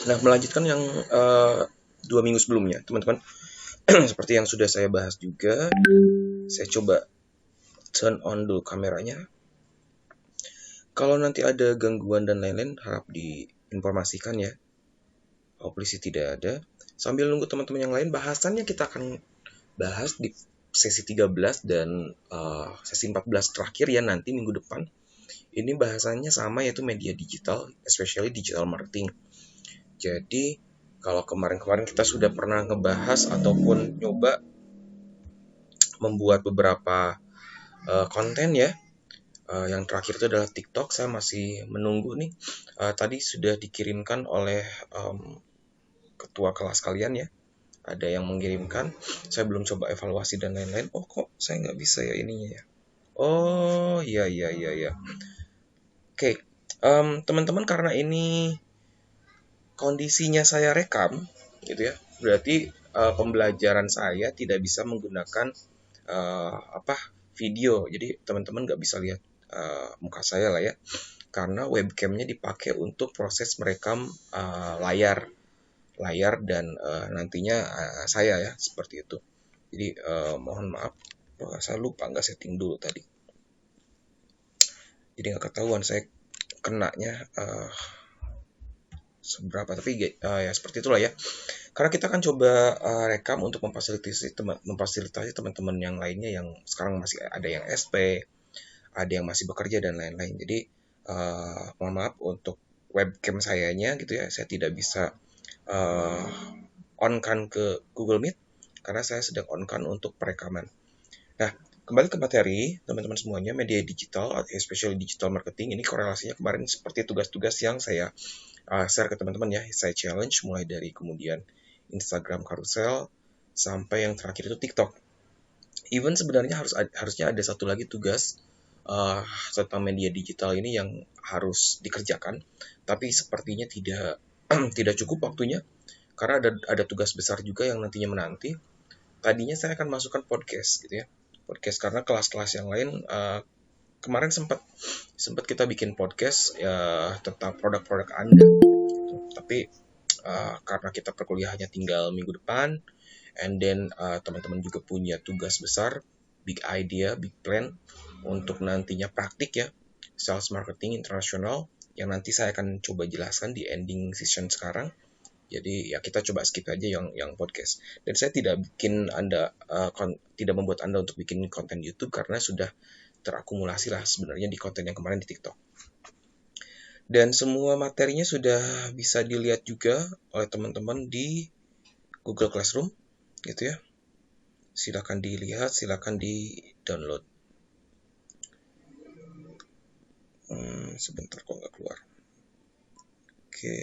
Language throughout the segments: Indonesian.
Nah, melanjutkan yang 2 minggu sebelumnya, teman-teman, seperti yang sudah saya bahas juga, saya coba turn on dulu kameranya. Kalau nanti ada gangguan dan lain-lain, harap diinformasikan ya. Polisi tidak ada. Sambil nunggu teman-teman yang lain, bahasannya kita akan bahas di sesi 13 dan sesi 14 terakhir ya nanti minggu depan. Ini bahasannya sama, yaitu media digital, especially digital marketing. Jadi kalau kemarin-kemarin kita sudah pernah ngebahas ataupun nyoba membuat beberapa konten ya. Yang terakhir itu adalah TikTok. Saya masih menunggu nih. Tadi sudah dikirimkan oleh ketua kelas kalian ya. Ada yang mengirimkan. Saya belum coba evaluasi dan lain-lain. Oh kok saya nggak bisa ya ininya ya. Oh iya iya iya iya. Oke, teman-teman, karena ini kondisinya saya rekam, gitu ya. Berarti pembelajaran saya tidak bisa menggunakan apa video. Jadi teman-teman nggak bisa lihat muka saya lah ya, karena webcamnya dipakai untuk proses merekam layar dan nantinya saya ya seperti itu. Jadi mohon maaf, saya lupa nggak setting dulu tadi. Jadi nggak ketahuan saya kenanya seberapa, tapi ya seperti itulah ya. Karena kita akan coba rekam untuk memfasilitasi teman-teman yang lainnya yang sekarang masih ada yang SP, ada yang masih bekerja dan lain-lain. Jadi mohon maaf untuk webcam sayanya gitu ya, saya tidak bisa uh, on-kan ke Google Meet karena saya sedang on-kan untuk perekaman. Nah, kembali ke materi, teman-teman semuanya, media digital, especially digital marketing, ini korelasinya kemarin seperti tugas-tugas yang saya share ke teman-teman ya. Saya challenge mulai dari kemudian Instagram carousel sampai yang terakhir itu TikTok. Even sebenarnya harusnya ada satu lagi tugas tentang media digital ini yang harus dikerjakan, tapi sepertinya tidak tidak cukup waktunya karena ada tugas besar juga yang nantinya menanti. Tadinya saya akan masukkan podcast gitu ya, podcast karena kelas-kelas yang lain kemarin sempat kita bikin podcast ya tentang produk-produk Anda, tapi karena kita perkuliahannya tinggal minggu depan, and then teman-teman juga punya tugas besar, big idea, big plan untuk nantinya praktik ya, sales marketing internasional yang nanti saya akan coba jelaskan di ending session sekarang. Jadi ya kita coba skip aja yang podcast. Dan saya tidak tidak membuat Anda untuk bikin konten YouTube karena sudah terakumulasi lah sebenarnya di konten yang kemarin di TikTok. Dan semua materinya sudah bisa dilihat juga oleh teman-teman di Google Classroom gitu ya. Silakan dilihat, silakan di-download. Sebentar kok nggak keluar. Oke.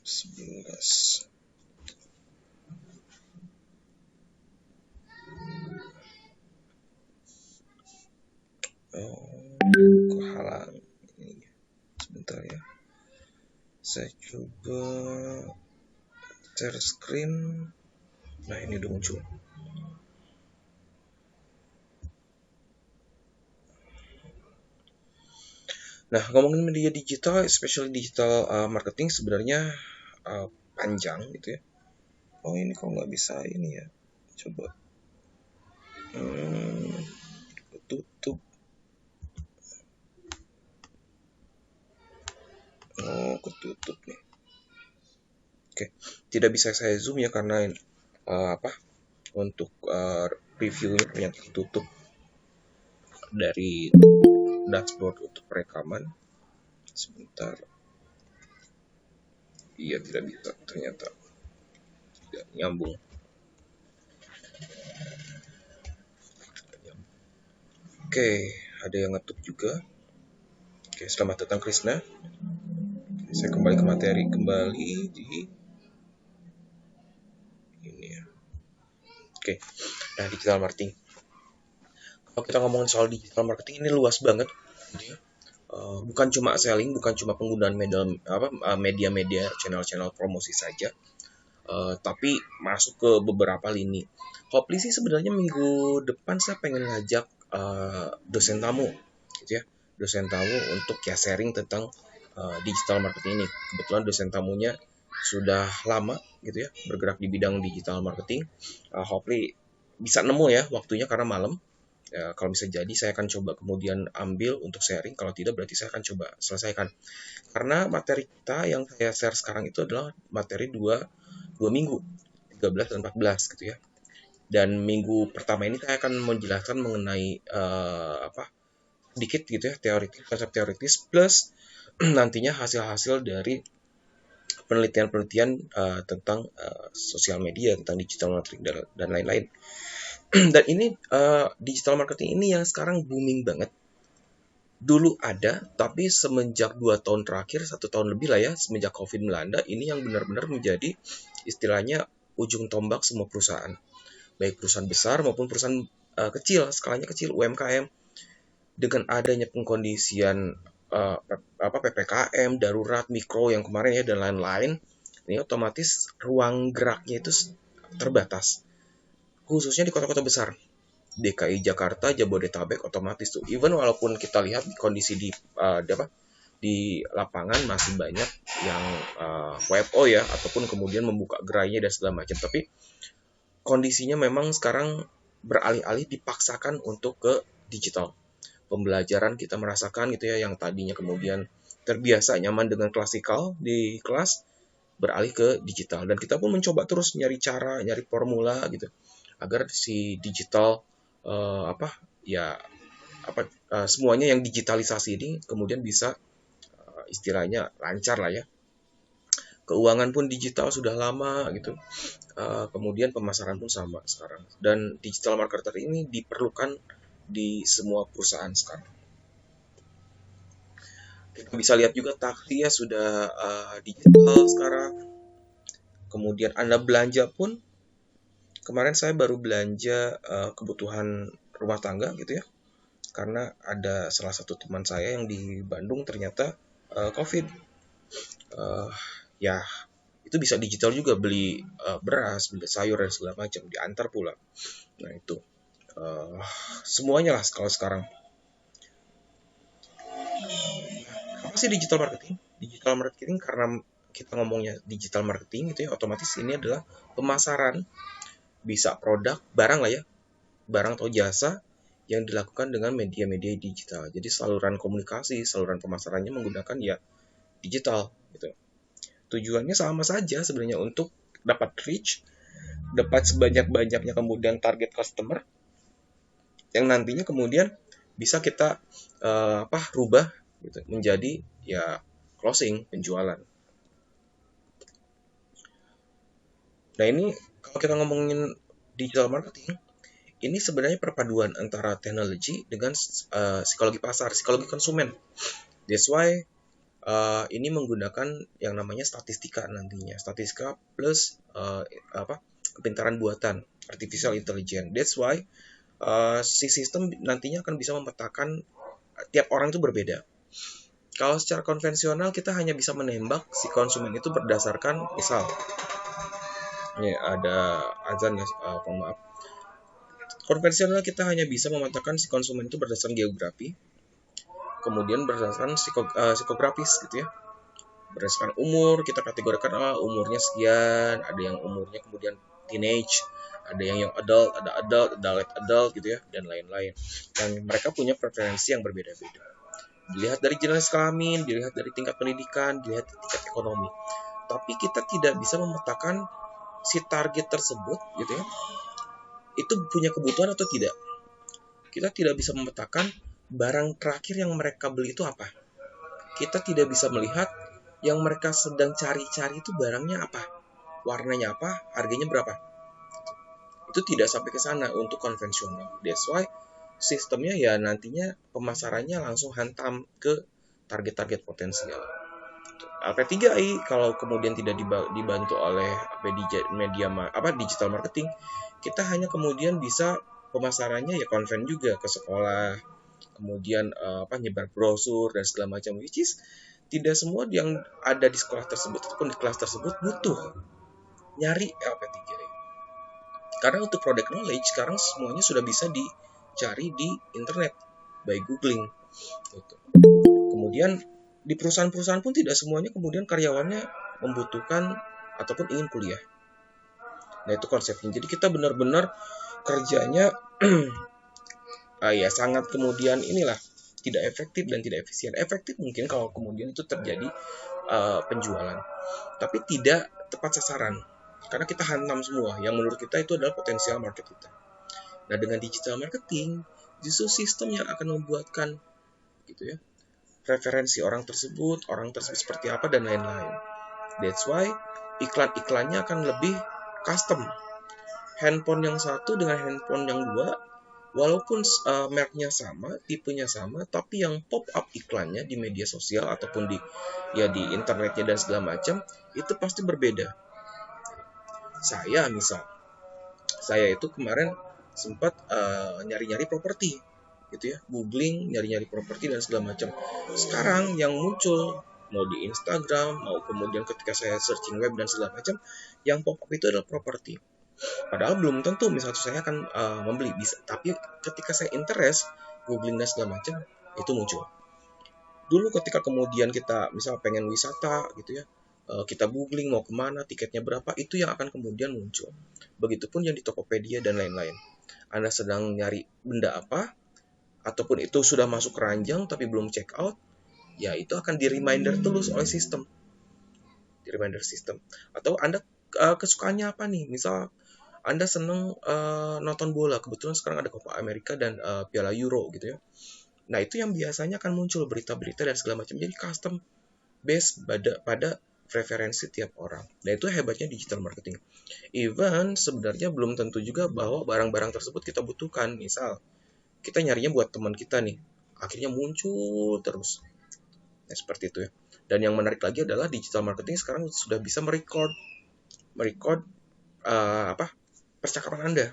Sebelas. Kehalang. Sebentar ya. Saya coba share screen. Nah, ini udah muncul. Nah, ngomongin media digital, especially digital marketing sebenarnya panjang gitu ya. Oh, ini kok nggak bisa ini ya. Coba. Tutup. Oh, ketutup nih. Oke, tidak bisa saya zoom ya karena untuk reviewnya ternyata tertutup dari dashboard untuk perekaman. Sebentar. Iya, tidak bisa ternyata. Tidak nyambung. Oke, ada yang ngetuk juga. Oke, selamat datang Krisna. Saya kembali ke materi kembali di ini ya. Oke, nah digital marketing. Kalau kita ngomongin soal digital marketing ini luas banget, gitu ya. Bukan cuma selling, bukan cuma penggunaan media-media, channel-channel promosi saja. tapi masuk ke beberapa lini. Hopefully sih sebenarnya minggu depan saya pengen ngajak dosen tamu, gitu ya, dosen tamu untuk ya sharing tentang digital marketing ini. Kebetulan dosen tamunya sudah lama gitu ya bergerak di bidang digital marketing. Hopefully bisa nemu ya waktunya karena malam. Ya, kalau bisa jadi saya akan coba kemudian ambil untuk sharing. Kalau tidak berarti saya akan coba selesaikan. Karena materi kita yang saya share sekarang itu adalah materi dua minggu, 13 dan 14 gitu ya. Dan minggu pertama ini saya akan menjelaskan mengenai sedikit gitu ya teoritis, konsep teoritis plus nantinya hasil-hasil dari penelitian-penelitian tentang sosial media, tentang digital marketing dan lain-lain. Dan ini digital marketing ini yang sekarang booming banget. Dulu ada, tapi semenjak 2 tahun terakhir, 1 tahun lebih lah ya, semenjak COVID melanda, ini yang benar-benar menjadi istilahnya ujung tombak semua perusahaan. Baik perusahaan besar maupun perusahaan kecil, skalanya kecil, UMKM. Dengan adanya pengkondisian PPKM, darurat, mikro yang kemarin ya, dan lain-lain, ini otomatis ruang geraknya itu terbatas. Khususnya di kota-kota besar. DKI Jakarta, Jabodetabek otomatis tuh. Even walaupun kita lihat kondisi di lapangan masih banyak yang WFO ya ataupun kemudian membuka gerainya dan segala macam. Tapi kondisinya memang sekarang beralih-alih dipaksakan untuk ke digital. Pembelajaran kita merasakan gitu ya yang tadinya kemudian terbiasa nyaman dengan klasikal di kelas beralih ke digital dan kita pun mencoba terus nyari cara, nyari formula gitu agar si digital semuanya yang digitalisasi ini kemudian bisa istilahnya lancar lah ya. Keuangan pun digital sudah lama gitu. Kemudian pemasaran pun sama sekarang. Dan digital marketer ini diperlukan di semua perusahaan sekarang. Kita bisa lihat juga taksi ya sudah digital sekarang. Kemudian Anda belanja pun, kemarin saya baru belanja kebutuhan rumah tangga gitu ya. Karena ada salah satu teman saya yang di Bandung ternyata COVID. Ya itu bisa digital juga, beli beras, beli sayur dan segala macam, diantar pula. Nah itu semuanya lah kalau sekarang. Apa sih digital marketing? Digital marketing karena kita ngomongnya digital marketing itu ya otomatis ini adalah pemasaran, bisa produk, barang lah ya, barang atau jasa yang dilakukan dengan media-media digital. Jadi saluran komunikasi, saluran pemasarannya menggunakan ya digital gitu. Tujuannya sama saja sebenarnya untuk dapat reach, dapat sebanyak-banyaknya kemudian target customer yang nantinya kemudian bisa kita rubah gitu menjadi ya closing penjualan. Nah ini kalau kita ngomongin digital marketing, ini sebenarnya perpaduan antara teknologi dengan psikologi pasar, psikologi konsumen. That's why ini menggunakan yang namanya statistika nantinya, statistika plus kepintaran buatan, artificial intelligence. That's why si sistem nantinya akan bisa memetakan tiap orang itu berbeda. Kalau secara konvensional kita hanya bisa menembak si konsumen itu berdasarkan misal, ini ada azan ya, maaf. Konvensional kita hanya bisa memetakan si konsumen itu berdasarkan geografi, kemudian berdasarkan psikografis gitu ya. Berdasarkan umur, kita kategorikan umurnya sekian, ada yang umurnya kemudian teenage, ada yang young adult, ada adult gitu ya, dan lain-lain. Dan mereka punya preferensi yang berbeda-beda. Dilihat dari jenis kelamin, dilihat dari tingkat pendidikan, dilihat dari tingkat ekonomi. Tapi kita tidak bisa memetakan si target tersebut gitu ya, itu punya kebutuhan atau tidak. Kita tidak bisa memetakan barang terakhir yang mereka beli itu apa. Kita tidak bisa melihat yang mereka sedang cari-cari itu barangnya apa, warnanya apa, harganya berapa. Itu tidak sampai ke sana untuk konvensional. That's why sistemnya ya nantinya pemasarannya langsung hantam ke target-target potensial. LP3I kalau kemudian tidak dibantu oleh digital marketing, kita hanya kemudian bisa pemasarannya ya konven juga ke sekolah, kemudian nyebar brosur dan segala macam, which is tidak semua yang ada di sekolah tersebut ataupun di kelas tersebut butuh nyari LP3 ya. Karena untuk product knowledge sekarang semuanya sudah bisa dicari di internet by googling gitu. Kemudian di perusahaan-perusahaan pun tidak semuanya kemudian karyawannya membutuhkan ataupun ingin kuliah. Nah itu konsepnya. Jadi kita benar-benar kerjanya ya sangat kemudian inilah tidak efektif dan tidak efisien. Efektif mungkin kalau kemudian itu terjadi penjualan, tapi tidak tepat sasaran. Karena kita hantam semua yang menurut kita itu adalah potensial market kita. Nah dengan digital marketing justru sistem yang akan membuatkan gitu ya referensi orang tersebut seperti apa dan lain-lain. That's why iklan-iklannya akan lebih custom. Handphone yang satu dengan handphone yang dua, walaupun mereknya sama, tipenya sama, tapi yang pop up iklannya di media sosial ataupun di internetnya dan segala macam itu pasti berbeda. Saya itu kemarin sempat nyari-nyari properti gitu ya, googling nyari-nyari properti dan segala macam. Sekarang yang muncul mau di Instagram, mau kemudian ketika saya searching web dan segala macam, yang pop up itu adalah properti. Padahal belum tentu misalnya saya akan membeli, bisa. Tapi ketika saya interest, googling dan segala macam, itu muncul. Dulu ketika kemudian kita misal pengen wisata gitu ya, kita googling mau kemana, tiketnya berapa, itu yang akan kemudian muncul. Begitupun yang di Tokopedia dan lain-lain. Anda sedang nyari benda apa, ataupun itu sudah masuk keranjang tapi belum check out, ya itu akan di reminder terus oleh sistem. Di reminder sistem. Atau Anda kesukaannya apa nih? Misal Anda seneng nonton bola, kebetulan sekarang ada Copa America dan Piala Euro gitu ya. Nah itu yang biasanya akan muncul berita-berita dan segala macam. Jadi custom based pada preferensi tiap orang. Nah itu hebatnya digital marketing. Even sebenarnya belum tentu juga bahwa barang-barang tersebut kita butuhkan. Misal kita nyarinya buat teman kita nih, akhirnya muncul terus. Nah, seperti itu ya. Dan yang menarik lagi adalah digital marketing sekarang sudah bisa merecord percakapan Anda.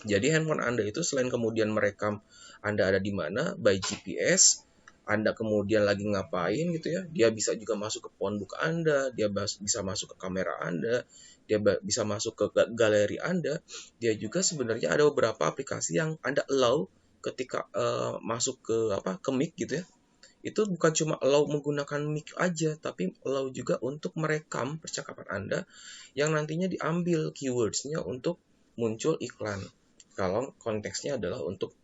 Jadi handphone Anda itu selain kemudian merekam Anda ada di mana by GPS, Anda kemudian lagi ngapain gitu ya, dia bisa juga masuk ke phonebook Anda, dia bisa masuk ke kamera Anda, dia bisa masuk ke galeri Anda. Dia juga sebenarnya ada beberapa aplikasi yang Anda allow ketika masuk ke mic gitu ya. Itu bukan cuma allow menggunakan mic aja, tapi allow juga untuk merekam percakapan Anda yang nantinya diambil keywords-nya untuk muncul iklan. Kalau konteksnya adalah untuk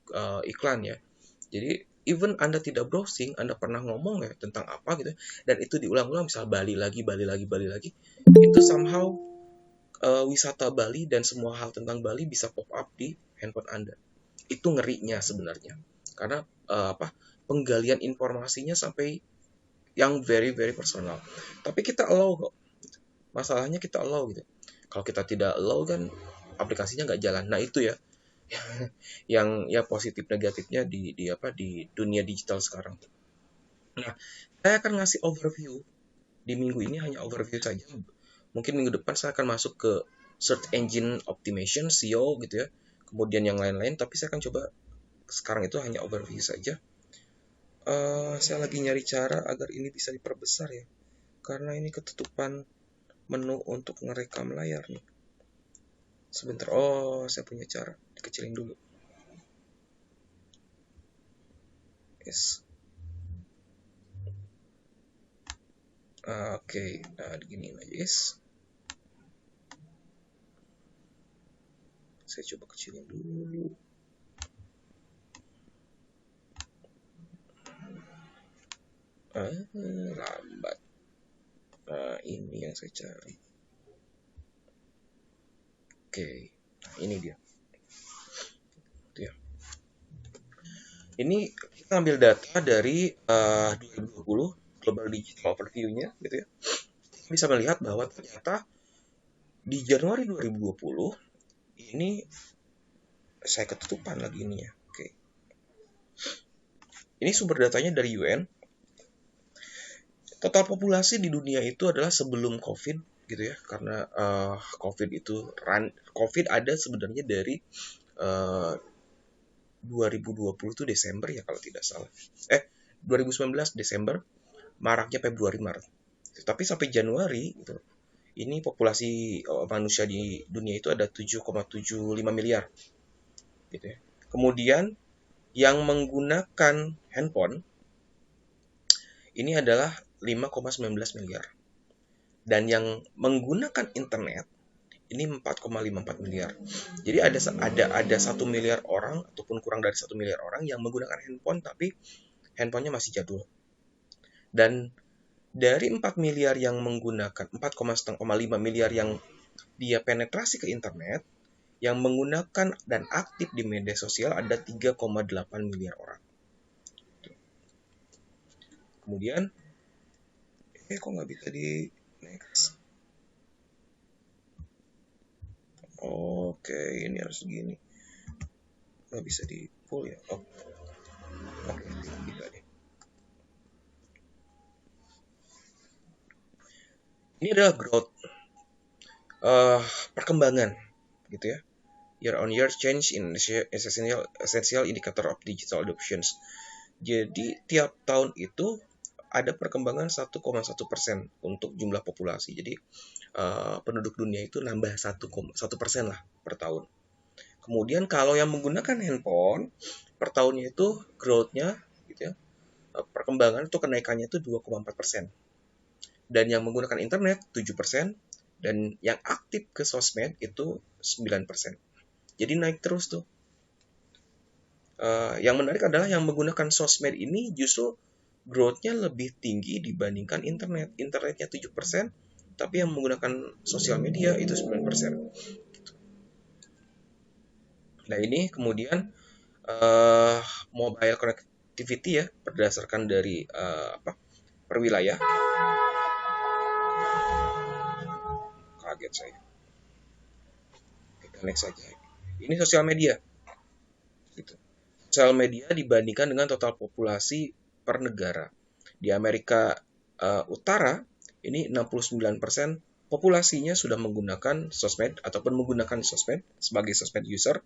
iklan ya. Jadi even Anda tidak browsing, Anda pernah ngomong ya tentang apa gitu, dan itu diulang-ulang, misal Bali lagi, itu somehow wisata Bali dan semua hal tentang Bali bisa pop up di handphone Anda. Itu ngerinya sebenarnya. Karena penggalian informasinya sampai yang very very personal. Tapi kita allow kok. Masalahnya kita allow gitu. Kalau kita tidak allow kan aplikasinya nggak jalan. Nah itu ya yang ya positif negatifnya di dunia digital sekarang. Nah, saya akan ngasih overview di minggu ini, hanya overview saja. Mungkin minggu depan saya akan masuk ke search engine optimization, SEO gitu ya. Kemudian yang lain-lain, tapi saya akan coba sekarang itu hanya overview saja. Saya lagi nyari cara agar ini bisa diperbesar ya. Karena ini ketutupan menu untuk ngerekam layar nih. Sebentar. Oh, saya punya cara. Dikecilin dulu. Yes. Oke. Nah, diginiin aja, yes. Saya coba kecilin dulu. Lambat. Nah, ini yang saya cari. Oke. Nah, ini dia. Ini kita ambil data dari 2020 Global Digital Overview-nya gitu ya. Bisa melihat bahwa ternyata di Januari 2020 ini saya ketutupan lagi ini ya. Oke. Ini sumber datanya dari UN. Total populasi di dunia itu adalah sebelum COVID gitu ya. Karena COVID ada sebenarnya dari 2020 itu Desember ya kalau tidak salah. 2019 Desember, maraknya Februari Maret. Tapi sampai Januari gitu, Ini populasi manusia di dunia itu ada 7,75 miliar gitu ya. Kemudian yang menggunakan handphone ini adalah 5,19 miliar. Dan yang menggunakan internet ini 4,54 miliar. Jadi ada 1 miliar orang ataupun kurang dari 1 miliar orang yang menggunakan handphone tapi handphonenya masih jadul. Dan dari 4 miliar yang menggunakan 4,5 miliar yang dia penetrasi ke internet, yang menggunakan dan aktif di media sosial ada 3,8 miliar orang. Kemudian kok nggak bisa di next? Oke, ini harus segini. Nggak bisa di full ya? Oke, bisa deh. Ini adalah growth, perkembangan, gitu ya. Year on year change in essential indicator of digital adoptions. Jadi tiap tahun itu ada perkembangan 1,1% untuk jumlah populasi. Jadi penduduk dunia itu nambah 1% lah per tahun. Kemudian kalau yang menggunakan handphone per tahunnya itu growth-nya gitu ya, perkembangan itu kenaikannya itu 2,4%. Dan yang menggunakan internet 7%, dan yang aktif ke sosmed itu 9%. Jadi naik terus tuh. Yang menarik adalah yang menggunakan sosmed ini justru growth-nya lebih tinggi dibandingkan internet. Internetnya 7%, tapi yang menggunakan sosial media itu 9%. Nah ini kemudian mobile connectivity ya, berdasarkan dari per wilayah. Kaget saya. Kita next saja. Ini sosial media. Gitu. Sosial media dibandingkan dengan total populasi per negara. Di Amerika Utara ini 69% populasinya sudah menggunakan sosmed ataupun menggunakan sosmed sebagai sosmed user.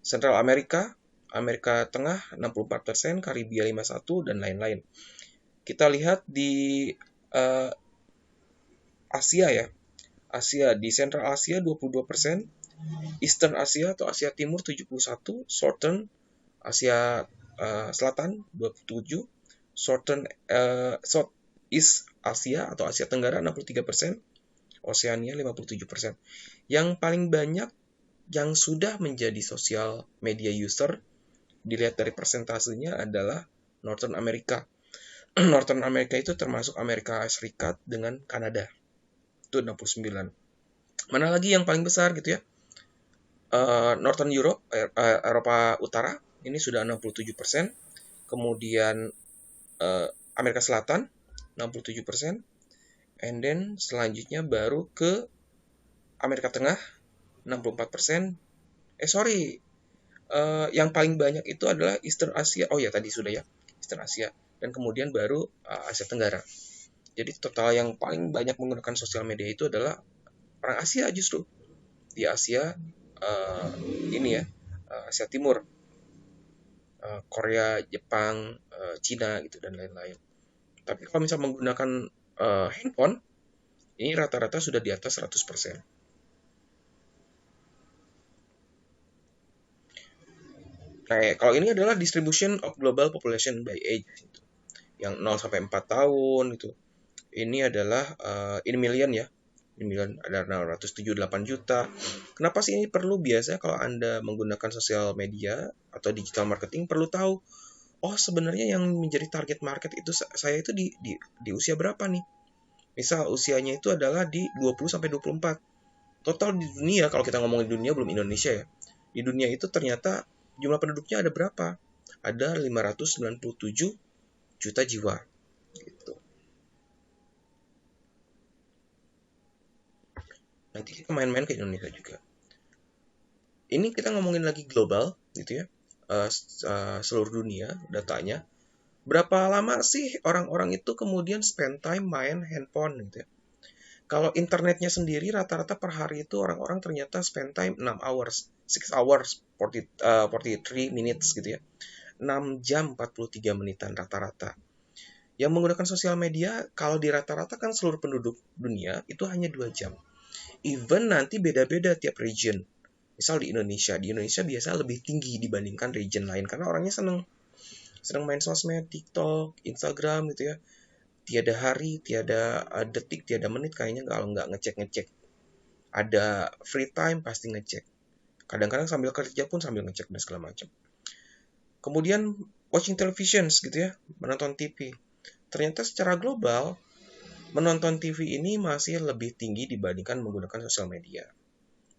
Central Amerika, Amerika Tengah 64%, Karibia 51 dan lain-lain. Kita lihat di Asia ya. Asia di Central Asia 22%, Eastern Asia atau Asia Timur 71%, Southern Asia Selatan 27%, Southeast Asia atau Asia Tenggara 63%, Oceania 57%. Yang paling banyak yang sudah menjadi sosial media user dilihat dari persentasenya adalah Northern America. Northern America itu termasuk Amerika Serikat dengan Kanada. Itu 69. Mana lagi yang paling besar gitu ya? Northern Europe, Eropa Utara, ini sudah 67%. Kemudian Amerika Selatan, 67%. And then selanjutnya baru ke Amerika Tengah, 64%. Yang paling banyak itu adalah Eastern Asia. Oh ya, tadi sudah ya, Eastern Asia. Dan kemudian baru Asia Tenggara. Jadi total yang paling banyak menggunakan sosial media itu adalah orang Asia justru. Di Asia, Asia Timur. Korea, Jepang, Cina gitu dan lain-lain. Tapi kalau misalnya menggunakan handphone, ini rata-rata sudah di atas 100%. Nah, kalau ini adalah distribution of global population by age gitu. Yang 0 sampai 4 tahun itu. Ini adalah in million ya. In million ada 678 juta. Kenapa sih ini perlu? Biasanya kalau Anda menggunakan sosial media atau digital marketing perlu tahu, oh sebenarnya yang menjadi target market itu saya itu di usia berapa nih? Misal usianya itu adalah di 20 sampai 24. Total di dunia, kalau kita ngomongin dunia belum Indonesia ya. Di dunia itu ternyata jumlah penduduknya ada berapa? Ada 597 juta jiwa. Gitu. Nanti kita main-main ke Indonesia juga. Ini kita ngomongin lagi global, gitu ya. Seluruh dunia datanya. Berapa lama sih orang-orang itu kemudian spend time main handphone gitu ya. Kalau internetnya sendiri rata-rata per hari itu orang-orang ternyata spend time 6 hours, 6 hours, 43 minutes gitu ya. 6 jam 43 menitan rata-rata. Yang menggunakan sosial media, kalau di rata-rata kan seluruh penduduk dunia itu hanya 2 jam. Even nanti beda-beda tiap region. Misal di Indonesia biasa lebih tinggi dibandingkan region lain karena orangnya seneng main sosmed, TikTok, Instagram gitu ya. Tiada hari, tiada detik, tiada menit kayaknya kalau nggak ngecek-ngecek. Ada free time pasti ngecek. Kadang-kadang sambil kerja pun sambil ngecek dan segala macam. Kemudian watching television gitu ya, menonton TV. Ternyata secara global menonton TV ini masih lebih tinggi dibandingkan menggunakan sosial media.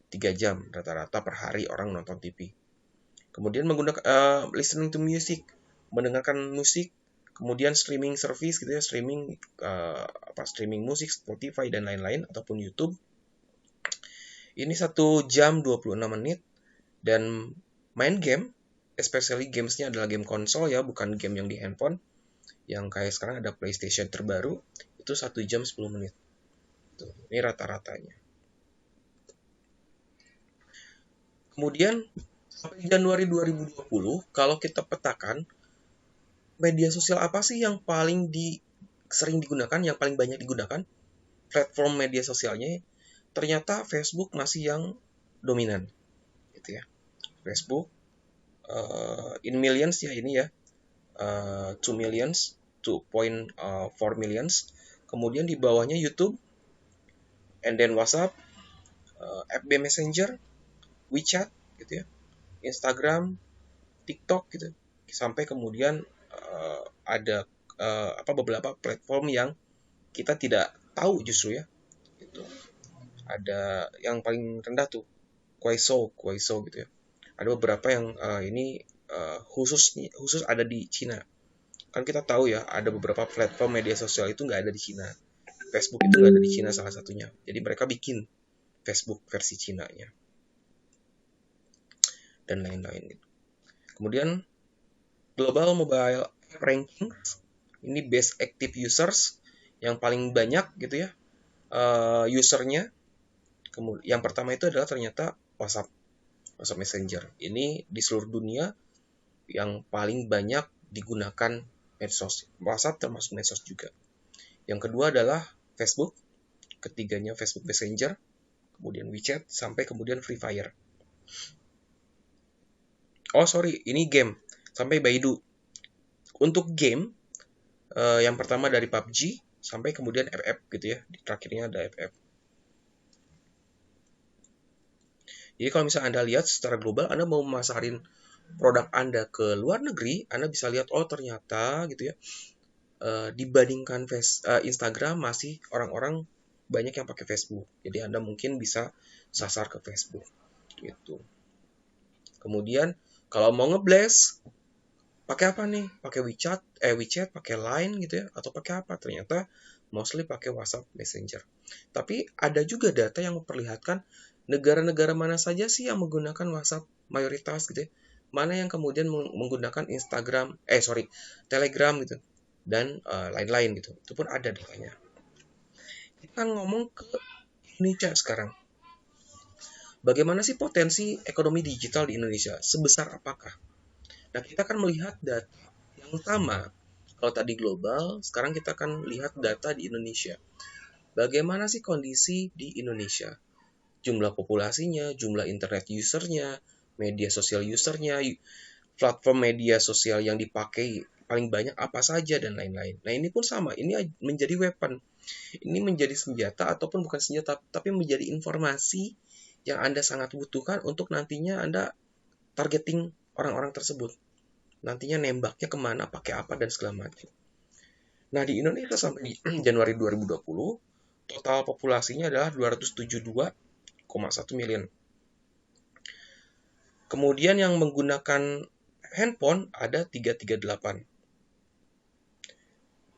3 jam rata-rata per hari orang nonton TV. Kemudian menggunakan listening to music, mendengarkan musik, kemudian streaming service gitu ya, streaming musik Spotify dan lain-lain ataupun YouTube. Ini 1 jam 26 menit dan main game, especially gamesnya adalah game konsol ya, bukan game yang di handphone. Yang kayak sekarang ada PlayStation terbaru, itu 1 jam 10 menit. Tuh, ini rata-ratanya. Kemudian sampai Januari 2020, kalau kita petakan, media sosial apa sih yang sering digunakan, yang paling banyak digunakan? Platform media sosialnya, ternyata Facebook masih yang dominan. Gitu ya. Facebook, in millions ya ini ya, 2 millions, 2.4 millions. Kemudian di bawahnya YouTube, and then WhatsApp, FB Messenger, WeChat, gitu ya, Instagram, TikTok gitu, sampai kemudian ada beberapa platform yang kita tidak tahu justru ya, gitu. Ada yang paling rendah tuh Kuaiso gitu ya. Ada beberapa yang ini khusus ada di Cina. Kan kita tahu ya, ada beberapa platform media sosial itu nggak ada di Cina. Facebook itu nggak ada di Cina salah satunya. Jadi mereka bikin Facebook versi Cina-nya dan lain-lain gitu. Kemudian Global Mobile App Ranking, ini base active users yang paling banyak gitu ya, usernya. Kemudian yang pertama itu adalah ternyata WhatsApp Messenger. Ini di seluruh dunia yang paling banyak digunakan medsos. WhatsApp termasuk medsos juga. Yang kedua adalah Facebook, ketiganya Facebook Messenger, kemudian WeChat, sampai kemudian Free Fire. Oh sorry, ini game, sampai Baidu. Untuk game, yang pertama dari PUBG, sampai kemudian FF gitu ya, di terakhirnya ada FF. Jadi kalau misalnya Anda lihat secara global, Anda mau memasarin produk Anda ke luar negeri, Anda bisa lihat, oh ternyata gitu ya, dibandingkan Instagram masih orang-orang banyak yang pakai Facebook. Jadi Anda mungkin bisa sasar ke Facebook gitu. Kemudian kalau mau ngeblast, pakai apa nih? Pakai WeChat, pakai Line gitu ya, atau pakai apa? Ternyata mostly pakai WhatsApp Messenger. Tapi ada juga data yang memperlihatkan negara-negara mana saja sih yang menggunakan WhatsApp mayoritas gitu ya. Mana yang kemudian menggunakan Telegram gitu dan lain-lain gitu. Itu pun ada datanya. Kita ngomong ke Indonesia sekarang. Bagaimana sih potensi ekonomi digital di Indonesia? Sebesar apakah? Nah, kita akan melihat data yang sama. Kalau tadi global, sekarang kita akan lihat data di Indonesia. Bagaimana sih kondisi di Indonesia? Jumlah populasinya, jumlah internet usernya, media sosial usernya, platform media sosial yang dipakai paling banyak apa saja, dan lain-lain. Nah, ini pun sama. Ini menjadi weapon. Ini menjadi senjata ataupun bukan senjata, tapi menjadi informasi yang Anda sangat butuhkan untuk nantinya Anda targeting orang-orang tersebut. Nantinya nembaknya kemana, pakai apa, dan segala macam. Nah, di Indonesia sampai di Januari 2020, total populasinya adalah 272,1 million. Kemudian yang menggunakan handphone ada 338.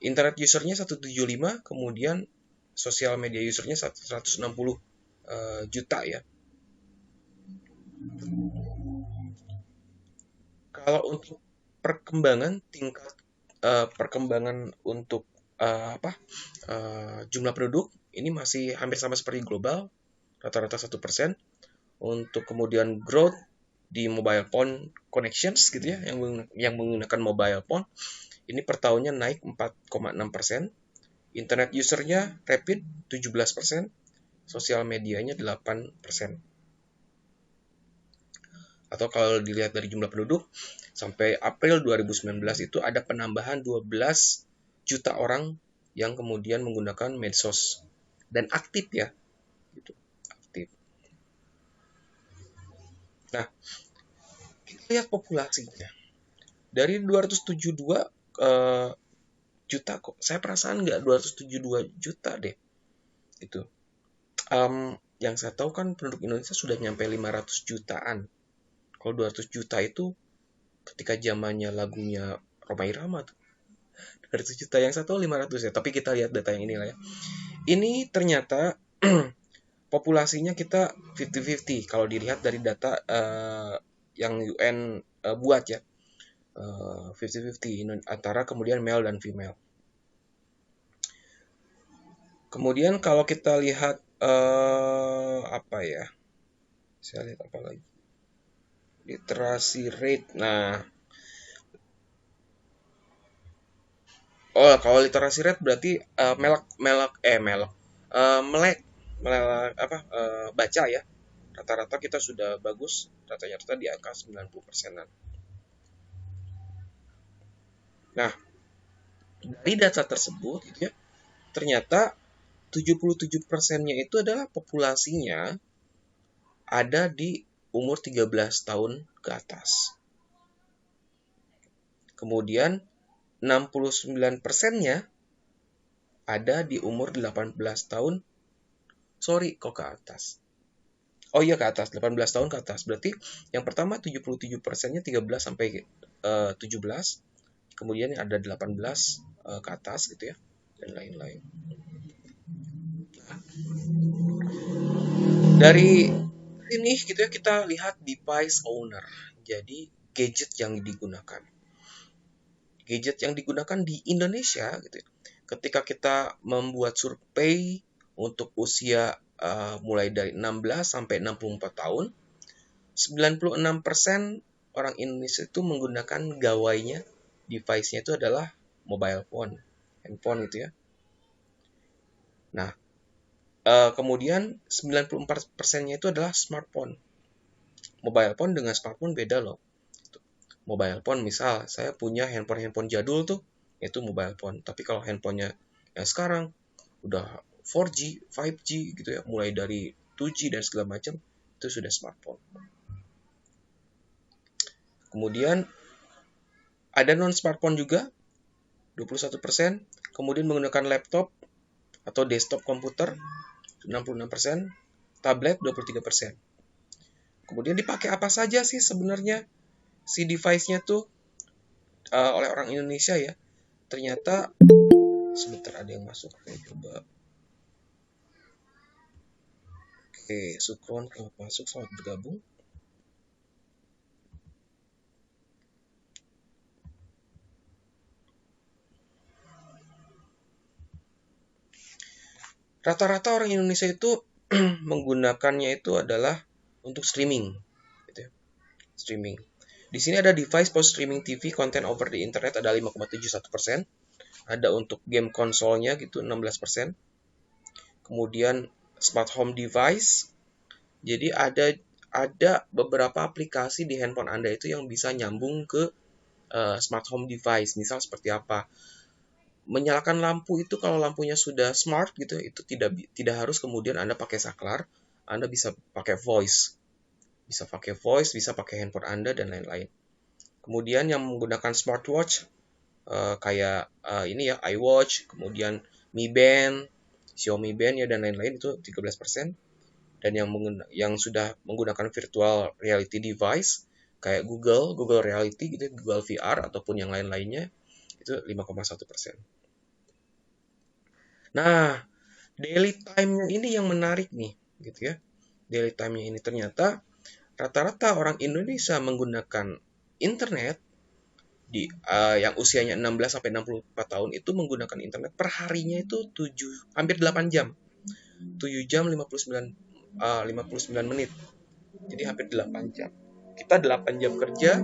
Internet usernya 175, kemudian sosial media usernya 160 juta ya. Kalau untuk tingkat perkembangan untuk jumlah penduduk ini masih hampir sama seperti global, rata-rata 1%. Untuk kemudian growth di mobile phone connections gitu ya, yang menggunakan mobile phone Ini per tahunnya naik 4,6%. Internet usernya rapid 17%. Sosial medianya 8%. Atau kalau dilihat dari jumlah penduduk, sampai April 2019 itu ada penambahan 12 juta orang yang kemudian menggunakan medsos. Dan aktif ya. Gitu. Aktif. Nah, kita lihat populasinya. Dari 272 juta kok. Saya perasaan nggak 272 juta deh. Itu. Yang saya tahu kan penduduk Indonesia sudah nyampe 500 jutaan. Kalau 200 juta itu ketika zamannya lagunya Rhoma Irama tuh. 200 juta yang saya tahu 500 ya. Tapi kita lihat data yang ini lah ya. Ini ternyata populasinya kita 50-50 kalau dilihat dari data yang UN buat ya. 50-50 antara kemudian male dan female. Kemudian kalau kita lihat apa ya? Saya lihat apa lagi? Literasi rate. Nah, kalau literasi rate berarti baca ya. Rata-rata kita sudah bagus, rata-rata di angka 90%-an. Nah, dari data tersebut gitu ya, ternyata 77%-nya itu adalah populasinya ada di umur 13 tahun ke atas. Kemudian 69%-nya ada di umur 18 tahun. Sorry, kok ke atas? Oh iya, ke atas, 18 tahun ke atas. Berarti yang pertama 77%-nya 13 sampai 17. Kemudian ada 18 ke atas gitu ya. Dan lain-lain. Dari ini gitu ya kita lihat device owner. Jadi gadget yang digunakan. Gadget yang digunakan di Indonesia gitu ya. Ketika kita membuat survei untuk usia mulai dari 16 sampai 64 tahun, 96% orang Indonesia itu menggunakan gawainya, device-nya itu adalah mobile phone, handphone gitu ya. Nah, kemudian 94%-nya itu adalah smartphone. Mobile phone dengan smartphone beda loh. Mobile phone misal saya punya handphone jadul tuh, itu mobile phone. Tapi kalau handphonenya yang sekarang udah 4G, 5G gitu ya, mulai dari 2G dan segala macam, itu sudah smartphone. Kemudian ada non-smartphone juga, 21%. Kemudian menggunakan laptop atau desktop komputer, 66%. Tablet, 23%. Kemudian dipakai apa saja sih sebenarnya si device-nya tuh oleh orang Indonesia ya. Ternyata, sebentar ada yang masuk. Oke, coba. Oke, Sukron kalau masuk, selamat bergabung. Rata-rata orang Indonesia itu menggunakannya itu adalah untuk streaming, gitu ya. Streaming. Di sini ada device for streaming TV content over the internet ada 5,71%. Ada untuk game konsolnya gitu 16%. Kemudian smart home device. Jadi ada beberapa aplikasi di handphone Anda itu yang bisa nyambung ke smart home device. Misal seperti apa? Menyalakan lampu itu kalau lampunya sudah smart gitu, itu tidak harus kemudian Anda pakai saklar, Anda bisa pakai voice. Bisa pakai handphone Anda dan lain-lain. Kemudian yang menggunakan smartwatch kayak ini ya, iWatch, kemudian Mi Band, Xiaomi Band ya dan lain-lain itu 13%. Dan yang sudah menggunakan virtual reality device kayak Google Reality gitu, Google VR ataupun yang lain-lainnya itu 5,1%. Nah, daily time-nya ini yang menarik nih, gitu ya. Daily time-nya ini ternyata rata-rata orang Indonesia menggunakan internet yang usianya 16 sampai 64 tahun itu menggunakan internet per harinya itu hampir 8 jam. 7 jam 59 menit. Jadi hampir 8 jam. Kita 8 jam kerja,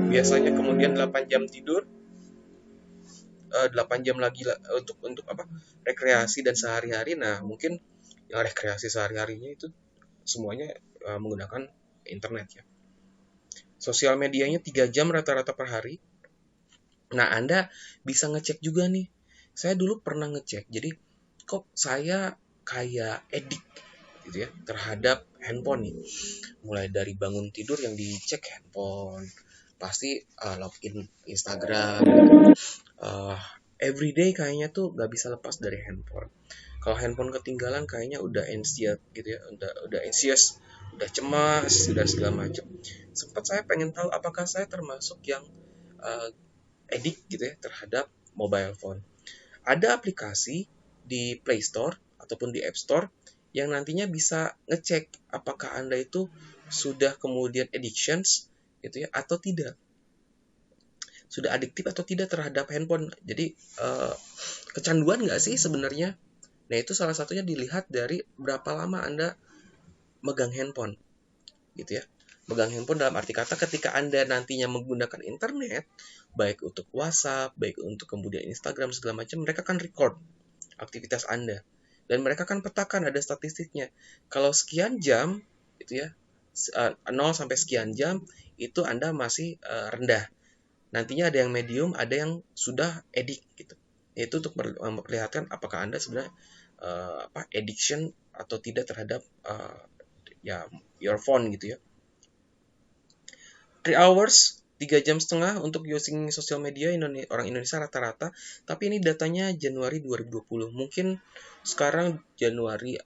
biasanya kemudian 8 jam tidur. 8 jam lagi untuk apa, rekreasi dan sehari-hari. Nah mungkin yang rekreasi sehari-harinya itu semuanya menggunakan internet ya. Sosial medianya 3 jam rata-rata per hari. Nah Anda bisa ngecek juga nih, saya dulu pernah ngecek, jadi kok saya kayak edik gitu ya terhadap handphone nih. Mulai dari bangun tidur yang dicek handphone, pasti login Instagram, uh, everyday kayaknya tuh nggak bisa lepas dari handphone. Kalau handphone ketinggalan kayaknya udah anxious gitu ya, udah anxious, udah cemas, dan segala macam. Sempat saya pengen tahu apakah saya termasuk yang uh, edik gitu ya terhadap mobile phone. Ada aplikasi di Play Store ataupun di App Store yang nantinya bisa ngecek apakah Anda itu sudah kemudian addictions gitu ya atau tidak. Sudah adiktif atau tidak terhadap handphone. Jadi kecanduan nggak sih sebenarnya? Nah itu salah satunya dilihat dari berapa lama Anda megang handphone gitu ya. Megang handphone dalam arti kata ketika Anda nantinya menggunakan internet, baik untuk WhatsApp, baik untuk kemudian Instagram segala macam, mereka kan record aktivitas Anda. Dan mereka kan petakan ada statistiknya. Kalau sekian jam itu ya 0 sampai sekian jam itu Anda masih rendah. Nantinya ada yang medium, ada yang sudah edik gitu. Itu untuk memperlihatkan apakah Anda sebenarnya addiction atau tidak terhadap ya your phone gitu ya. 3 hours, 3,5 jam untuk using sosial media orang Indonesia rata-rata. Tapi ini datanya Januari 2020. Mungkin sekarang Januari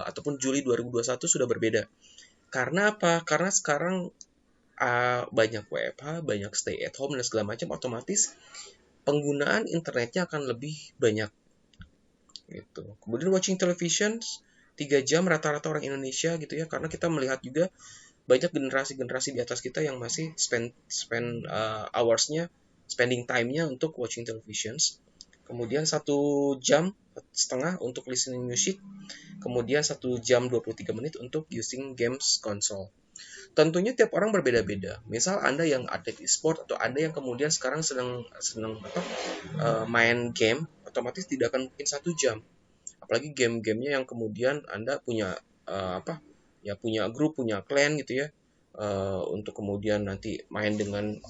ataupun Juli 2021 sudah berbeda. Karena apa? Karena sekarang banyak WFH, banyak stay at home dan segala macam, otomatis penggunaan internetnya akan lebih banyak. Gitu. Kemudian watching television 3 jam rata-rata orang Indonesia gitu ya, karena kita melihat juga banyak generasi-generasi di atas kita yang masih spending time-nya untuk watching televisions. Kemudian 1,5 jam untuk listening music. Kemudian 1 jam 23 menit untuk using games console. Tentunya tiap orang berbeda-beda. Misal Anda yang atlet e-sport atau Anda yang kemudian sekarang senang main game, otomatis tidak akan mungkin 1 jam. Apalagi game-gamenya yang kemudian Anda punya punya grup, punya clan gitu ya, untuk kemudian nanti main dengan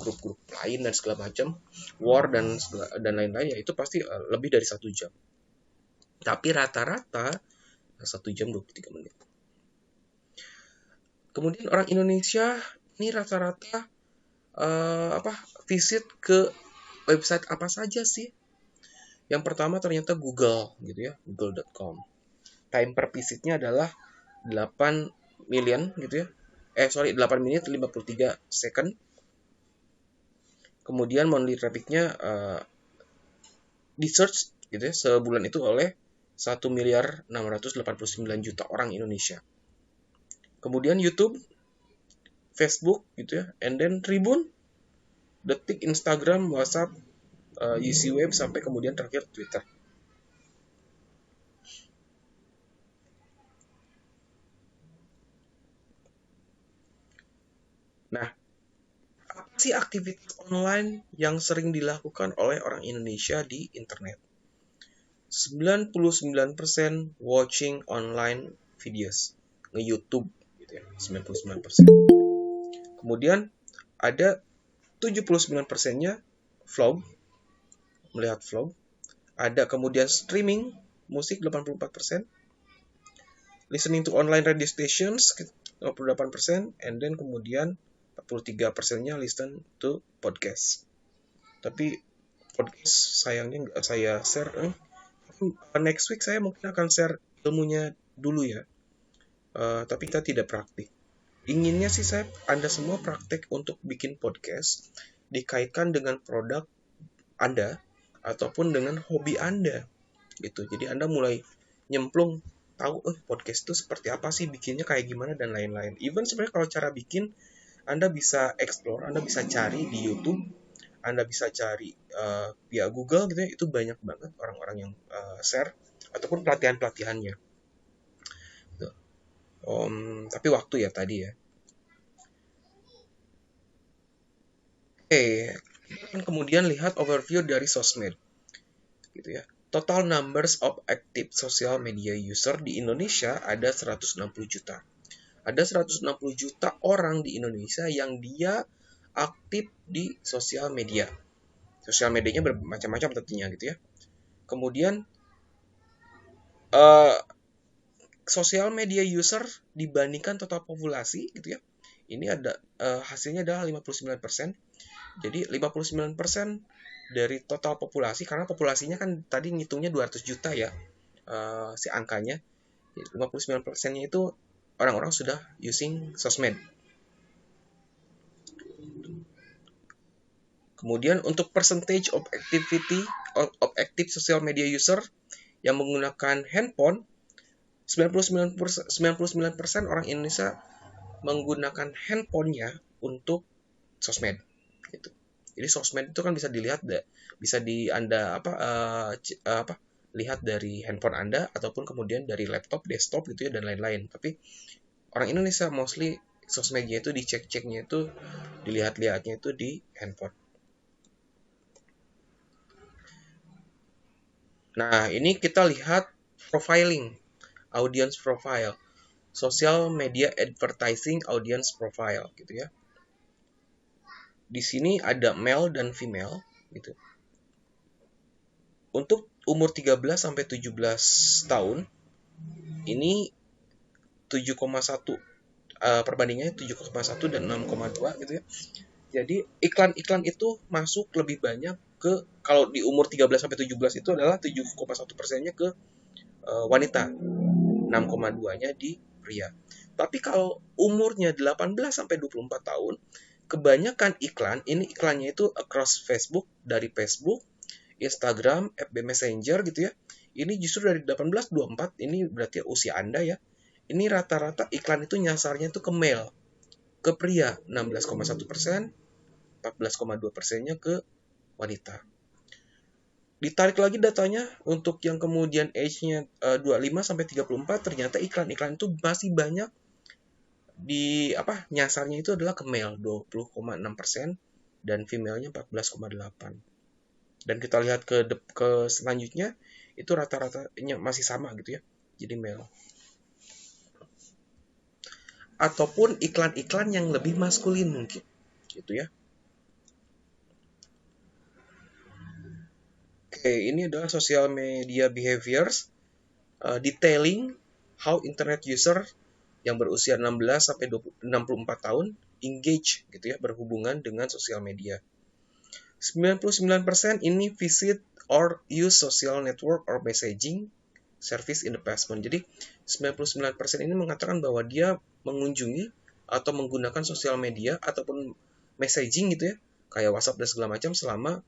grup-grup lain dan segala macam, war dan lain-lain, ya itu pasti lebih dari 1 jam. Tapi rata-rata 1 jam 23 menit. Kemudian orang Indonesia ini rata-rata visit ke website apa saja sih? Yang pertama ternyata Google gitu ya, google.com. Time per visitnya adalah 8 million gitu ya. 8 menit 53 second. Kemudian monthly trafficnya di search gitu ya sebulan itu oleh 1,689,000,000 orang Indonesia. Kemudian YouTube, Facebook gitu ya, and then Tribun, Detik, Instagram, WhatsApp, UC Web, sampai kemudian terakhir Twitter. Nah, apa sih aktivitas online yang sering dilakukan oleh orang Indonesia di internet? 99% watching online videos, nge-YouTube gitu ya, 99%. Kemudian ada 79%-nya vlog, melihat vlog. Ada kemudian streaming musik 84%, listening to online radio stations 58%, and then kemudian 43%-nya listen to podcast. Tapi podcast sayangnya nggak saya share. Next week saya mungkin akan share ilmunya dulu ya. Tapi kita tidak praktik. Inginnya sih Anda semua praktek untuk bikin podcast dikaitkan dengan produk Anda ataupun dengan hobi Anda gitu. Jadi Anda mulai nyemplung tahu podcast itu seperti apa sih, bikinnya kayak gimana dan lain-lain. Even sebenarnya kalau cara bikin Anda bisa explore, Anda bisa cari di YouTube, Anda bisa cari via Google gitu ya, itu banyak banget orang-orang yang share ataupun pelatihan-pelatihannya. Tapi waktu ya tadi ya. Dan kemudian lihat overview dari sosmed, gitu ya. Total numbers of active social media user di Indonesia ada 160 juta. Ada 160 juta orang di Indonesia yang dia aktif di sosial media. Sosial medianya bermacam-macam tentunya gitu ya. Kemudian uh, sosial media user dibandingkan total populasi gitu ya. Ini ada hasilnya adalah 59%. Jadi 59% dari total populasi, karena populasinya kan tadi ngitungnya 200 juta ya, si angkanya. 59%-nya itu orang-orang sudah using sosmed. Kemudian untuk percentage of activity of active social media user yang menggunakan handphone, 99% orang Indonesia menggunakan handphonenya untuk sosmed gitu. Jadi sosmed itu kan bisa dilihat, bisa Anda lihat dari handphone Anda ataupun kemudian dari laptop, desktop gitu ya, dan lain-lain. Tapi orang Indonesia mostly sosmednya itu dicek-ceknya itu, dilihat-lihatnya itu di handphone. Nah, ini kita lihat profiling, audience profile, social media advertising audience profile gitu ya. Di sini ada male dan female gitu. Untuk umur 13 sampai 17 tahun ini 7,1 perbandingannya 7,1 dan 6,2 gitu ya. Jadi iklan-iklan itu masuk lebih banyak ke, kalau di umur 13 sampai 17 itu adalah 7,1%-nya ke wanita, 6,2-nya di pria. Tapi kalau umurnya 18 sampai 24 tahun, kebanyakan iklan, ini iklannya itu across Facebook, dari Facebook, Instagram, FB Messenger gitu ya. Ini justru dari 18-24, ini berarti usia Anda ya. Ini rata-rata iklan itu nyasarnya itu ke male, ke pria 16,1%, 14,2%-nya ke wanita. Ditarik lagi datanya untuk yang kemudian age-nya 25 sampai 34, ternyata iklan-iklan itu masih banyak di nyasarnya itu adalah ke male 20,6% dan female-nya 14,8%. Dan kita lihat ke selanjutnya itu rata-ratanya masih sama gitu ya. Jadi male. Ataupun iklan-iklan yang lebih maskulin mungkin gitu ya. Oke, ini adalah social media behaviors detailing how internet user yang berusia 16 sampai 64 tahun engage gitu ya, berhubungan dengan sosial media. 99% ini visit or use social network or messaging service in the past month. Jadi 99% ini mengatakan bahwa dia mengunjungi atau menggunakan sosial media ataupun messaging gitu ya, kayak WhatsApp dan segala macam selama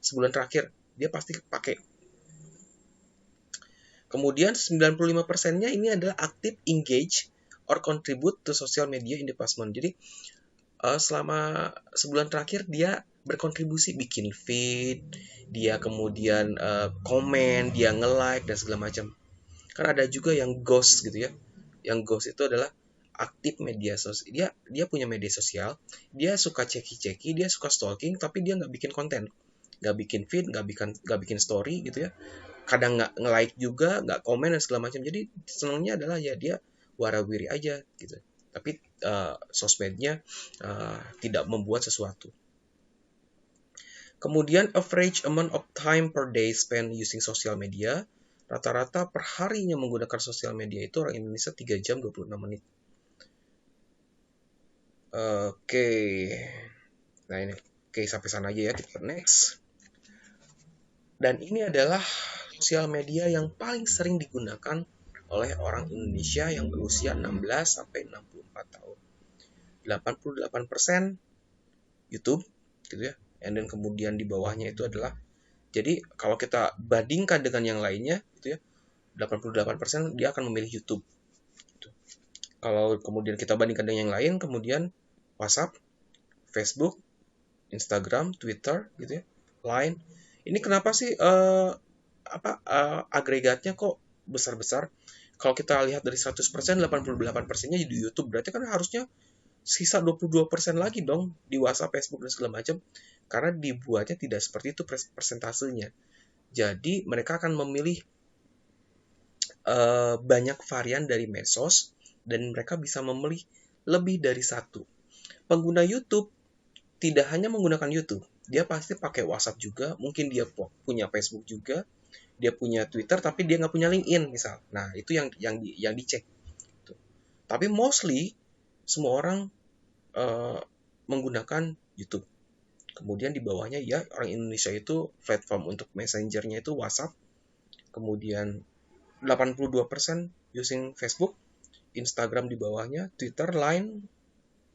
sebulan terakhir dia pasti pakai. Kemudian 95%-nya ini adalah active engage or contribute to social media in the past month. Jadi selama sebulan terakhir dia berkontribusi, bikin feed, dia kemudian komen, dia nge-like dan segala macam. Kan ada juga yang ghost gitu ya. Yang ghost itu adalah aktif media sosial. Dia punya media sosial, dia suka ceki-ceki, dia suka stalking, tapi dia nggak bikin konten, nggak bikin feed, nggak bikin story gitu ya. Kadang nggak nge-like juga, nggak komen dan segala macam. Jadi senangnya adalah ya dia warawiri aja gitu. Tapi sosmednya tidak membuat sesuatu. Kemudian average amount of time per day spent using social media, rata-rata per harinya menggunakan sosial media itu orang Indonesia 3 jam 26 menit. Oke. Nah ini, oke, sampai sana aja ya, kita next. Dan ini adalah sosial media yang paling sering digunakan oleh orang Indonesia yang berusia 16 sampai 64 tahun. 88% YouTube gitu ya. And then kemudian di bawahnya itu adalah, jadi kalau kita bandingkan dengan yang lainnya gitu ya, 88% dia akan memilih YouTube. Gitu. Kalau kemudian kita bandingkan dengan yang lain, kemudian WhatsApp, Facebook, Instagram, Twitter gitu ya, Line. Ini kenapa sih agregatnya kok besar-besar? Kalau kita lihat dari 100%, 88%-nya di YouTube. Berarti kan harusnya sisa 22% lagi dong di WhatsApp, Facebook dan segala macam, karena dibuatnya tidak seperti itu persentasenya. Jadi mereka akan memilih banyak varian dari medsos dan mereka bisa memilih lebih dari satu. Pengguna YouTube tidak hanya menggunakan YouTube, dia pasti pakai WhatsApp juga, mungkin dia punya Facebook juga, dia punya Twitter, tapi dia nggak punya LinkedIn misal. Nah itu yang dicek. Tapi mostly semua orang menggunakan YouTube. Kemudian di bawahnya ya orang Indonesia itu platform untuk messengernya itu WhatsApp. Kemudian 82% using Facebook, Instagram di bawahnya, Twitter, Line,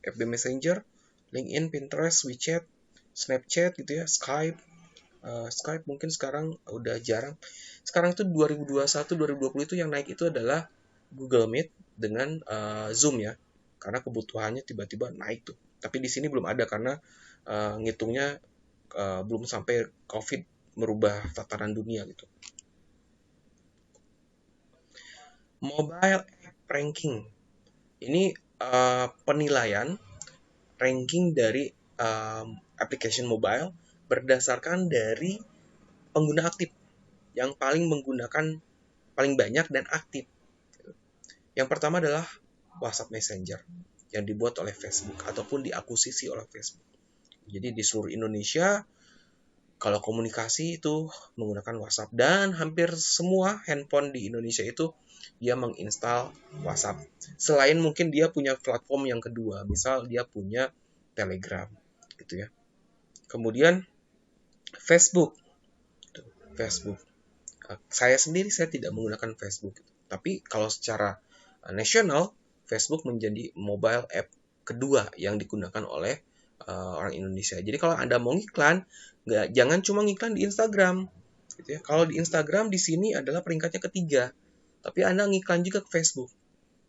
FB Messenger, LinkedIn, Pinterest, WeChat, Snapchat gitu ya, Skype. Skype mungkin sekarang udah jarang. Sekarang itu 2021, 2020 itu yang naik itu adalah Google Meet dengan Zoom ya. Karena kebutuhannya tiba-tiba naik tuh. Tapi di sini belum ada karena ngitungnya belum sampai COVID merubah tataran dunia gitu. Mobile app ranking. Ini penilaian ranking dari application mobile berdasarkan dari pengguna aktif yang paling menggunakan paling banyak dan aktif. Yang pertama adalah WhatsApp Messenger yang dibuat oleh Facebook ataupun diakuisisi oleh Facebook. Jadi di seluruh Indonesia kalau komunikasi itu menggunakan WhatsApp dan hampir semua handphone di Indonesia itu dia menginstal WhatsApp. Selain mungkin dia punya platform yang kedua, misal dia punya Telegram gitu ya. Kemudian Facebook. Facebook. Saya sendiri saya tidak menggunakan Facebook. Tapi kalau secara nasional, Facebook menjadi mobile app kedua yang digunakan oleh orang Indonesia. Jadi kalau Anda mau ngiklan, jangan cuma ngiklan di Instagram. Gitu ya. Kalau di Instagram di sini adalah peringkatnya ketiga. Tapi Anda ngiklan juga ke Facebook.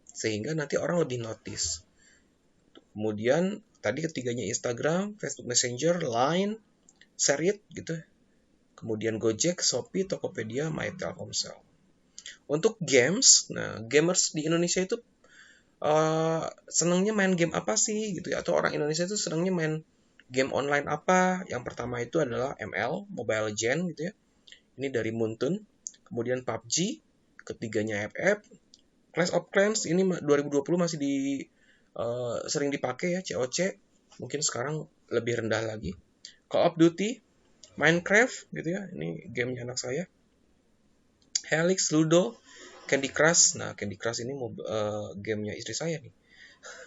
Sehingga nanti orang lebih notice. Kemudian tadi ketiganya Instagram, Facebook Messenger, Line, Share It gitu. Kemudian Gojek, Shopee, Tokopedia, My Telkomsel. Untuk games, nah gamers di Indonesia itu senangnya main game apa sih gitu ya? Atau orang Indonesia itu senangnya main game online apa? Yang pertama itu adalah ML, Mobile Legends gitu ya. Ini dari Muntun. Kemudian PUBG, ketiganya FF. Clash of Clans ini 2020 masih sering dipakai ya, COC. Mungkin sekarang lebih rendah lagi. Call of Duty, Minecraft gitu ya. Ini gamenya anak saya. Helix, Ludo, Candy Crush. Nah, Candy Crush ini gamenya istri saya nih.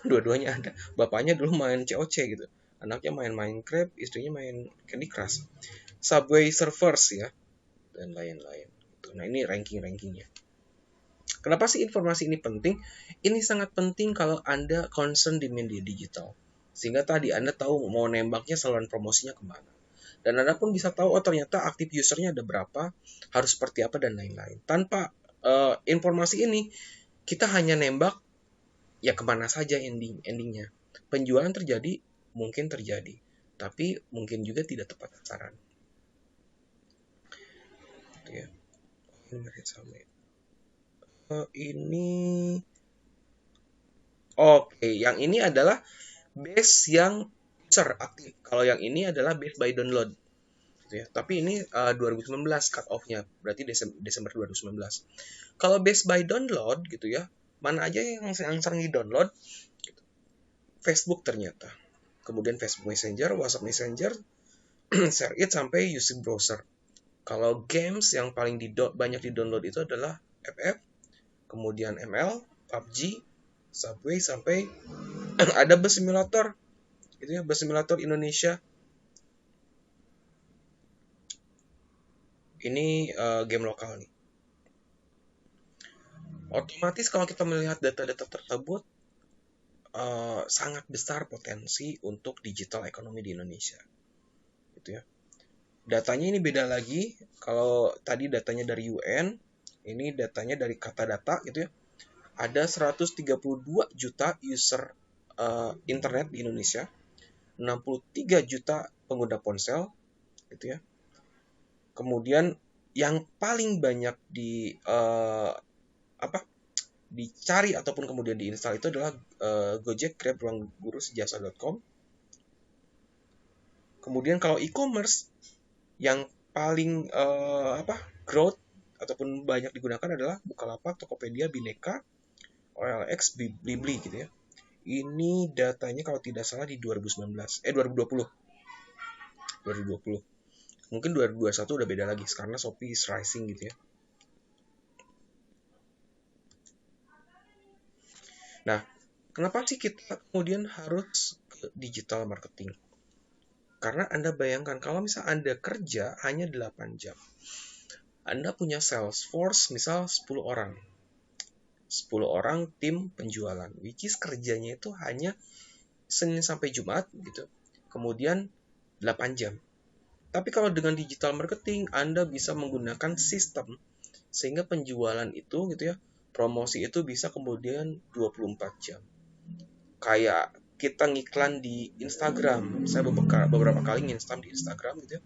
Dua-duanya ada. Bapaknya dulu main COC gitu. Anaknya main Minecraft, istrinya main Candy Crush. Subway Surfers ya. Dan lain-lain. Nah, ini ranking-rankingnya. Kenapa sih informasi ini penting? Ini sangat penting kalau Anda concern di media digital. Sehingga tadi Anda tahu mau nembaknya saluran promosinya kemana. Dan Anda pun bisa tahu, oh ternyata aktif usernya ada berapa, harus seperti apa, dan lain-lain. Tanpa informasi ini, kita hanya nembak, ya kemana saja endingnya. Penjualan terjadi, mungkin terjadi. Tapi mungkin juga tidak tepat sasaran. Ya. Oke, yang ini adalah base yang user aktif. Kalau yang ini adalah base by download. Gitu ya. Tapi ini 2019 cut off-nya, berarti Desember 2019. Kalau base by download gitu ya, mana aja yang sering di-download? Gitu. Facebook ternyata. Kemudian Facebook Messenger, WhatsApp Messenger, Share It sampai using browser. Kalau games yang paling banyak di-download itu adalah FF, kemudian ML, PUBG, Subway sampai ada bus simulator. Gitu ya, bus simulator Indonesia. Ini game lokal nih. Otomatis kalau kita melihat data-data tersebut, sangat besar potensi untuk digital ekonomi di Indonesia. Gitu ya. Datanya ini beda lagi. Kalau tadi datanya dari UN, ini datanya dari kata data gitu ya. Ada 132 juta user internet di Indonesia, 63 juta pengguna ponsel gitu ya. Kemudian yang paling banyak dicari ataupun kemudian diinstal itu adalah Gojek, Grab, ruanggurusejasa.com. Kemudian kalau e-commerce yang paling growth ataupun banyak digunakan adalah Bukalapak, Tokopedia, Bineka, OLX, Blibli gitu ya. Ini datanya kalau tidak salah di 2020. Mungkin 2021 udah beda lagi karena Shopee is rising gitu ya. Nah, kenapa sih kita kemudian harus ke digital marketing? Karena Anda bayangkan kalau misal Anda kerja hanya 8 jam. Anda punya sales force misal 10 orang. 10 orang tim penjualan, which is kerjanya itu hanya Senin sampai Jumat gitu. Kemudian 8 jam. Tapi kalau dengan digital marketing, Anda bisa menggunakan sistem sehingga penjualan itu gitu ya, promosi itu bisa kemudian 24 jam. Kayak kita ngiklan di Instagram. Saya beberapa kali nginstal di Instagram gitu ya.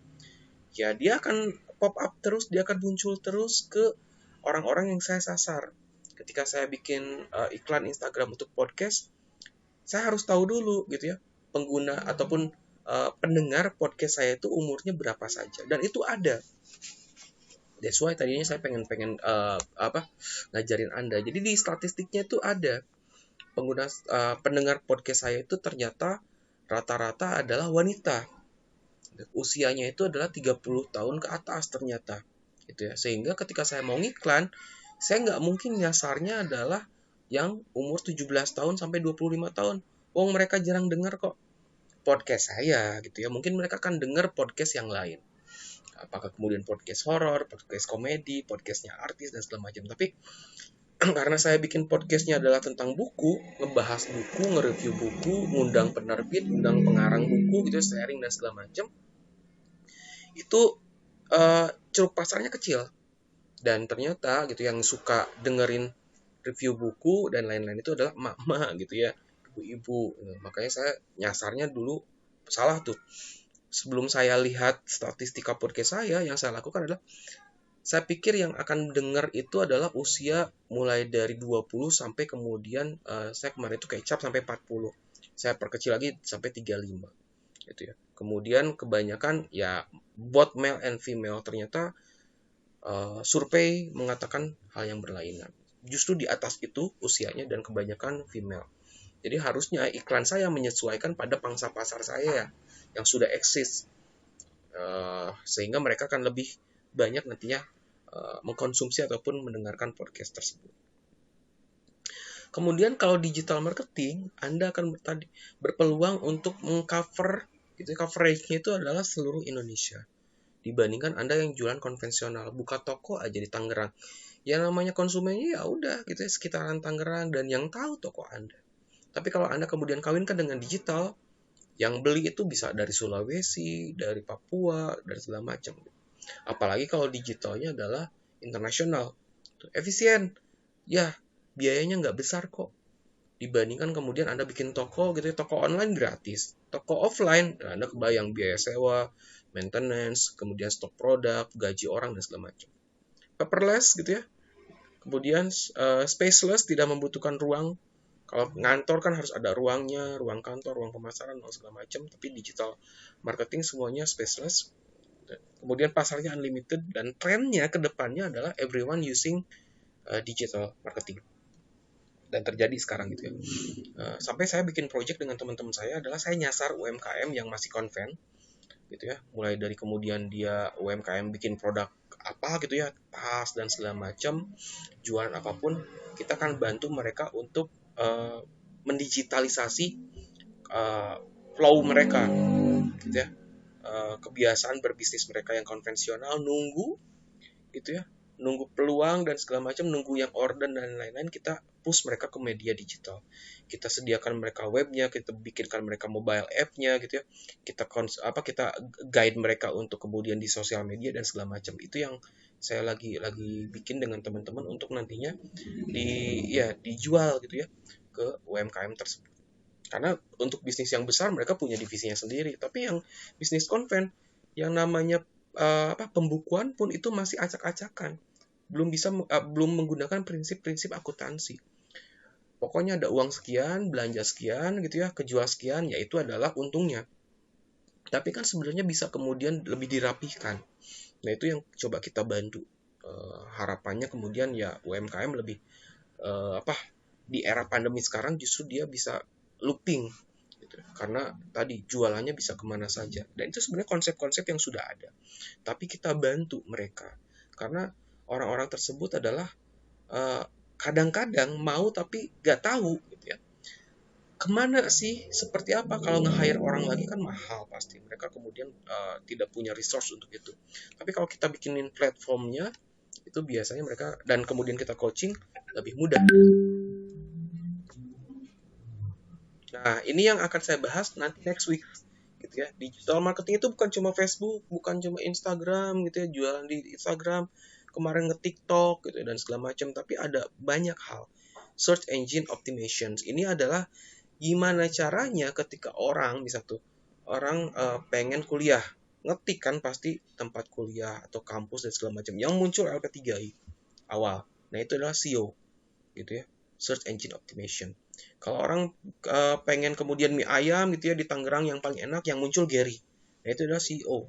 Ya, dia akan pop up terus, dia akan muncul terus ke orang-orang yang saya sasar. Ketika saya bikin iklan Instagram untuk podcast, saya harus tahu dulu gitu ya, pengguna ataupun pendengar podcast saya itu umurnya berapa saja, dan itu ada. That's why tadinya saya pengen ngajarin Anda. Jadi di statistiknya itu ada pendengar podcast saya itu ternyata rata-rata adalah wanita. Usianya itu adalah 30 tahun ke atas ternyata. Gitu ya. Sehingga ketika saya mau ngiklan, saya nggak mungkin nyasarnya adalah yang umur 17 tahun sampai 25 tahun. Wong mereka jarang dengar kok podcast saya gitu ya. Mungkin mereka akan dengar podcast yang lain. Apakah kemudian podcast horor, podcast komedi, podcastnya artis dan segala macam. Tapi karena saya bikin podcastnya adalah tentang buku, ngebahas buku, nge-review buku, ngundang penerbit, ngundang pengarang buku gitu, sharing dan segala macam. Itu ceruk pasarnya kecil. Dan ternyata gitu yang suka dengerin review buku dan lain-lain itu adalah emak-emak gitu ya, ibu-ibu. Makanya saya nyasarnya dulu salah tuh. Sebelum saya lihat statistika podcast saya, yang saya lakukan adalah saya pikir yang akan dengar itu adalah usia mulai dari 20 sampai kemudian saya kemarin itu kecap sampai 40. Saya perkecil lagi sampai 35 gitu ya. Kemudian kebanyakan ya both male and female, ternyata survei mengatakan hal yang berlainan. Justru di atas itu usianya dan kebanyakan female. Jadi harusnya iklan saya menyesuaikan pada pangsa pasar saya yang sudah eksis, sehingga mereka akan lebih banyak nantinya mengkonsumsi ataupun mendengarkan podcast tersebut. Kemudian kalau digital marketing, Anda akan berpeluang untuk mengcover, gitu, coverage-nya itu adalah seluruh Indonesia. Dibandingkan Anda yang jualan konvensional, buka toko aja di Tangerang. Ya namanya konsumennya ya udah gitu ya, sekitaran Tangerang dan yang tahu toko Anda. Tapi kalau Anda kemudian kawinkan dengan digital, yang beli itu bisa dari Sulawesi, dari Papua, dari segala macam. Apalagi kalau digitalnya adalah internasional. Efisien. Ya, biayanya nggak besar kok. Dibandingkan kemudian Anda bikin toko gitu ya, toko online gratis. Toko offline, Anda kebayang biaya sewa, maintenance, kemudian stok produk, gaji orang, dan segala macam. Paperless gitu ya. Kemudian spaceless, tidak membutuhkan ruang. Kalau ngantor kan harus ada ruangnya, ruang kantor, ruang pemasaran, dan segala macam. Tapi digital marketing semuanya spaceless. Kemudian pasarnya unlimited, dan trennya ke depannya adalah everyone using digital marketing. Dan terjadi sekarang gitu ya. Sampai saya bikin project dengan teman-teman saya adalah saya nyasar UMKM yang masih konven gitu ya, mulai dari kemudian dia UMKM bikin produk apa gitu ya, tas dan segala macam, jualan apapun, kita akan bantu mereka untuk mendigitalisasi flow mereka gitu ya, kebiasaan berbisnis mereka yang konvensional, nunggu gitu ya, nunggu peluang dan segala macam, nunggu yang order dan lain-lain, kita push mereka ke media digital. Kita sediakan mereka webnya, kita bikinkan mereka mobile app-nya gitu ya. Kita guide mereka untuk kemudian di sosial media dan segala macam. Itu yang saya lagi bikin dengan teman-teman untuk nantinya dijual gitu ya ke UMKM tersebut. Karena untuk bisnis yang besar mereka punya divisinya sendiri, tapi yang bisnis konven yang namanya pembukuan pun itu masih acak-acakan. belum menggunakan prinsip-prinsip akuntansi. Pokoknya ada uang sekian, belanja sekian gitu ya, kejual sekian, yaitu adalah untungnya. Tapi kan sebenarnya bisa kemudian lebih dirapihkan. Nah, itu yang coba kita bantu. Harapannya kemudian ya UMKM lebih apa di era pandemi sekarang justru dia bisa looping gitu. Karena tadi jualannya bisa kemana saja. Dan itu sebenarnya konsep-konsep yang sudah ada. Tapi kita bantu mereka. Karena orang-orang tersebut adalah eh, kadang-kadang mau tapi nggak tahu gitu ya. Kemana sih? Seperti apa? Kalau nge-hire orang lagi kan mahal pasti. Mereka kemudian tidak punya resource untuk itu. Tapi kalau kita bikinin platformnya, itu biasanya mereka, dan kemudian kita coaching, lebih mudah. Nah, ini yang akan saya bahas nanti next week. Gitu ya. Digital marketing itu bukan cuma Facebook, bukan cuma Instagram gitu ya, jualan di Instagram, kemarin nge-TikTok gitu ya, dan segala macam, tapi ada banyak hal. Search engine optimizations. Ini adalah gimana caranya ketika orang bisa tuh orang pengen kuliah, ngetik kan pasti tempat kuliah atau kampus dan segala macam, yang muncul LP3I awal. Nah, itu adalah SEO gitu ya, search engine optimization. Kalau orang pengen kemudian mie ayam gitu ya di Tangerang yang paling enak, yang muncul Gary. Nah, itu adalah SEO,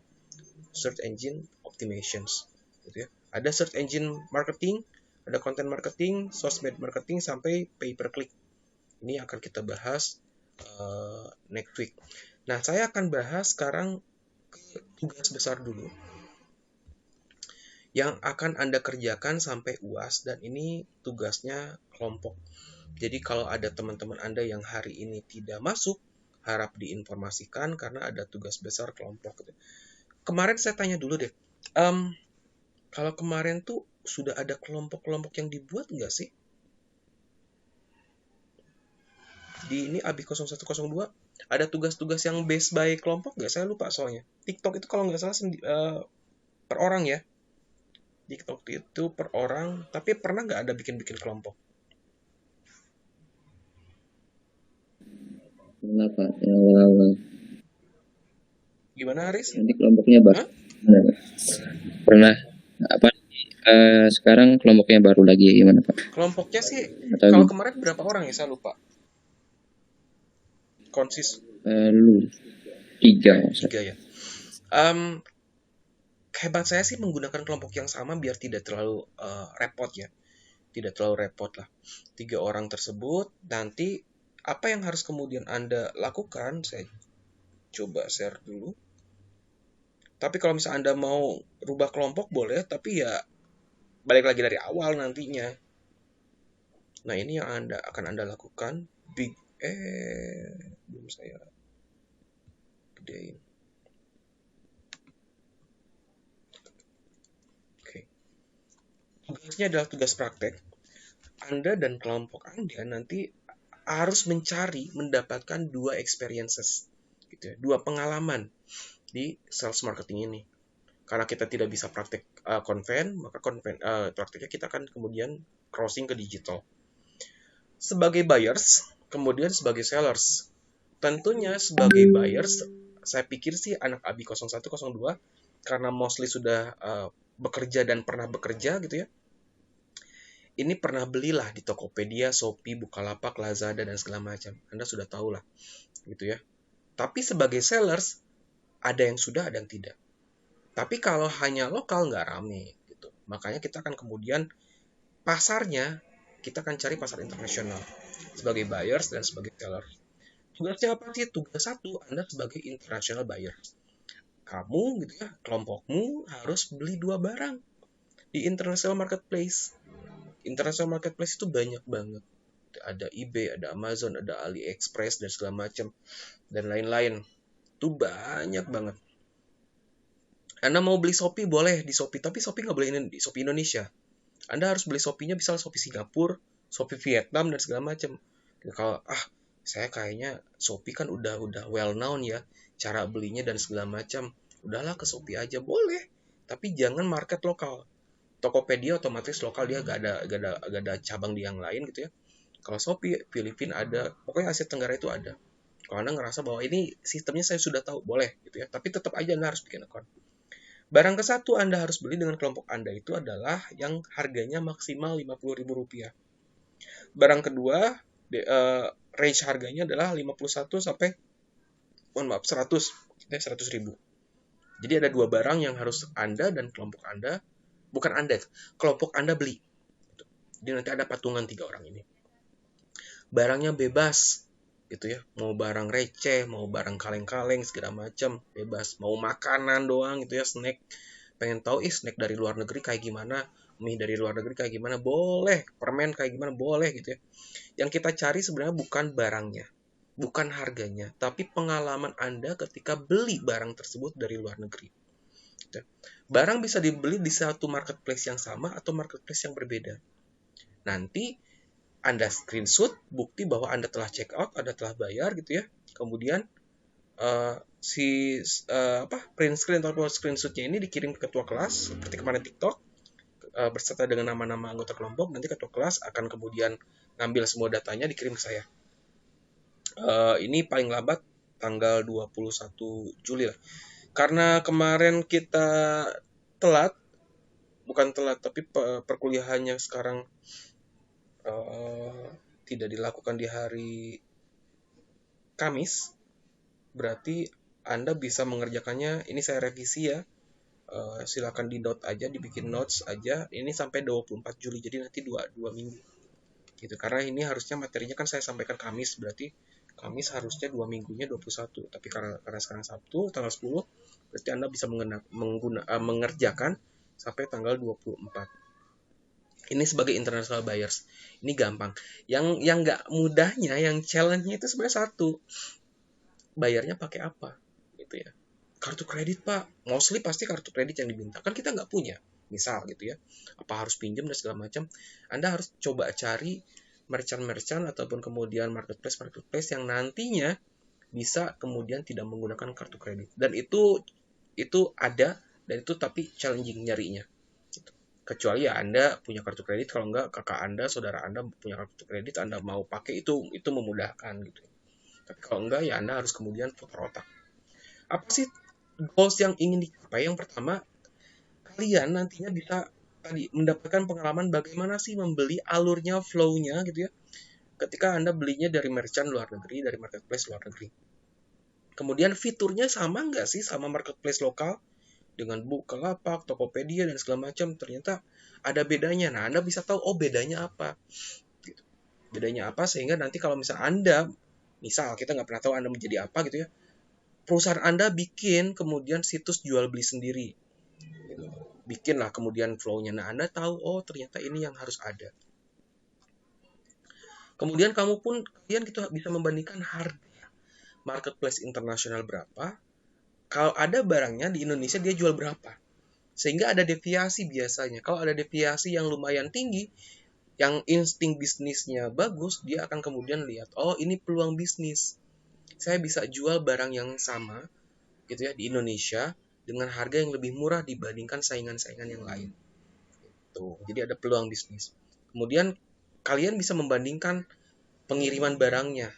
search engine optimizations gitu ya. Ada search engine marketing, ada content marketing, sosmed marketing, sampai pay per click. Ini akan kita bahas next week. Nah, saya akan bahas sekarang tugas besar dulu yang akan Anda kerjakan sampai UAS, dan ini tugasnya kelompok. Jadi kalau ada teman-teman Anda yang hari ini tidak masuk, harap diinformasikan karena ada tugas besar kelompok. Kemarin saya tanya dulu deh, kalau kemarin tuh sudah ada kelompok-kelompok yang dibuat nggak sih? Di ini ABI 0102 ada tugas-tugas yang based by kelompok nggak? Saya lupa soalnya. TikTok itu kalau nggak salah per orang ya. TikTok itu per orang, tapi pernah nggak ada bikin-bikin kelompok? Pernah Pak, yang awal-awal. Gimana, Haris? Nanti kelompoknya baru. Hah? Pernah. Apa? Sekarang kelompoknya baru lagi gimana Pak? Kelompoknya sih, Atau kalau kemarin berapa orang ya? Saya lupa. Konsis lu 3 3 ya. Hebat saya sih menggunakan kelompok yang sama biar tidak terlalu repot ya. Tidak terlalu repot lah. 3 orang tersebut, nanti apa yang harus kemudian Anda lakukan, saya coba share dulu. Tapi kalau misalnya Anda mau rubah kelompok boleh, tapi ya balik lagi dari awal nantinya. Nah, ini yang akan Anda lakukan. Belum saya gedein. Oke. Tugasnya adalah tugas praktek. Anda dan kelompok Anda nanti harus mendapatkan 2 experiences, gitu ya, 2 pengalaman di sales marketing ini. Karena kita tidak bisa praktek maka prakteknya kita akan kemudian crossing ke digital. Sebagai buyers, kemudian sebagai sellers. Tentunya sebagai buyers, saya pikir sih anak ABI 0102, karena mostly sudah bekerja dan pernah bekerja gitu ya. Ini pernah belilah di Tokopedia, Shopee, Bukalapak, Lazada, dan segala macam. Anda sudah tahu lah gitu ya. Tapi sebagai sellers, ada yang sudah, ada yang tidak. Tapi kalau hanya lokal nggak rame gitu. Makanya kita akan kemudian pasarnya, kita akan cari pasar internasional sebagai buyers dan sebagai seller. Tugasnya apa sih? Tugas satu, Anda sebagai international buyer. Kamu gitu ya, kelompokmu harus beli 2 barang di international marketplace. International marketplace itu banyak banget. Ada eBay, ada Amazon, ada AliExpress, dan segala macam, dan lain-lain. Itu banyak banget. Anda mau beli Shopee boleh di Shopee, tapi Shopee nggak boleh di Shopee Indonesia. Anda harus beli Shopee-nya bisa Shopee Singapura, Shopee Vietnam, dan segala macam. Kalau saya kayaknya Shopee kan udah well known ya, cara belinya dan segala macam. Udahlah ke Shopee aja boleh, tapi jangan market lokal. Tokopedia otomatis lokal, dia gak ada cabang di yang lain gitu ya. Kalau Shopee Filipina ada, pokoknya Asia Tenggara itu ada. Kalau Anda ngerasa bahwa ini sistemnya saya sudah tahu, boleh gitu ya. Tapi tetap aja Anda harus bikin account. Barang ke satu Anda harus beli dengan kelompok Anda itu adalah yang harganya maksimal Rp50.000. Barang kedua, range harganya adalah 51 sampai 100.000. Jadi ada dua barang yang harus Anda dan kelompok Anda, bukan Anda, kelompok Anda beli. Jadi nanti ada patungan 3 orang ini. Barangnya bebas, gitu ya. Mau barang receh, mau barang kaleng-kaleng segala macam, bebas. Mau makanan doang gitu ya, snack. Pengen tahu snack dari luar negeri kayak gimana, mie dari luar negeri kayak gimana, boleh. Permen kayak gimana, boleh gitu ya. Yang kita cari sebenarnya bukan barangnya, bukan harganya, tapi pengalaman Anda ketika beli barang tersebut dari luar negeri. Barang bisa dibeli di satu marketplace yang sama atau marketplace yang berbeda. Nanti Anda screenshot bukti bahwa Anda telah check out, Anda telah bayar gitu ya. Kemudian print screen atau screenshotnya ini dikirim ke ketua kelas seperti kemarin TikTok berserta dengan nama-nama anggota kelompok. Nanti ketua kelas akan kemudian ngambil semua datanya dikirim ke saya. Ini paling lambat tanggal 21 Juli lah. Karena kemarin kita telat, bukan telat tapi perkuliahannya sekarang tidak dilakukan di hari Kamis, berarti Anda bisa mengerjakannya. Ini saya revisi ya. Silakan di note aja, dibikin notes aja. Ini sampai 24 Juli, jadi nanti 2 minggu. Gitu. Karena ini harusnya materinya kan saya sampaikan Kamis, berarti Kamis harusnya 2 minggunya 21. Tapi karena sekarang Sabtu tanggal 10, berarti Anda bisa mengerjakan sampai tanggal 24. Ini sebagai international buyers. Ini gampang. Yang nggak mudahnya, yang challenge-nya itu sebenarnya satu. Bayarnya pakai apa? Gitu ya. Kartu kredit, Pak. Mostly pasti kartu kredit yang diminta. Kan kita nggak punya. Misal gitu ya. Apa harus pinjam dan segala macam. Anda harus coba cari merchant-merchant ataupun kemudian marketplace yang nantinya bisa kemudian tidak menggunakan kartu kredit. Dan itu ada, dan itu tapi challenging nyarinya. Kecuali ya Anda punya kartu kredit, kalau enggak kakak Anda, saudara Anda punya kartu kredit, Anda mau pakai itu memudahkan gitu. Tapi kalau enggak ya Anda harus kemudian putar otak. Apa sih goals yang ingin dicapai? Yang pertama, kalian nantinya bisa mendapatkan pengalaman bagaimana sih membeli, alurnya, flow-nya gitu ya. Ketika Anda belinya dari merchant luar negeri, dari marketplace luar negeri. Kemudian fiturnya sama nggak sih sama marketplace lokal? Dengan Bukalapak, Tokopedia, dan segala macam, ternyata ada bedanya. Nah, Anda bisa tahu, oh bedanya apa. Gitu. Bedanya apa, sehingga nanti kalau misalnya Anda, misal kita nggak pernah tahu Anda menjadi apa gitu ya, perusahaan Anda bikin kemudian situs jual beli sendiri. Gitu. Bikinlah kemudian flow-nya. Nah, Anda tahu, oh ternyata ini yang harus ada. Kemudian kalian kita bisa membandingkan harga marketplace internasional berapa, kalau ada barangnya di Indonesia dia jual berapa. Sehingga ada deviasi biasanya. Kalau ada deviasi yang lumayan tinggi, yang insting bisnisnya bagus, dia akan kemudian lihat, oh ini peluang bisnis. Saya bisa jual barang yang sama gitu ya di Indonesia dengan harga yang lebih murah dibandingkan saingan-saingan yang lain. Tuh, jadi ada peluang bisnis. Kemudian kalian bisa membandingkan pengiriman barangnya.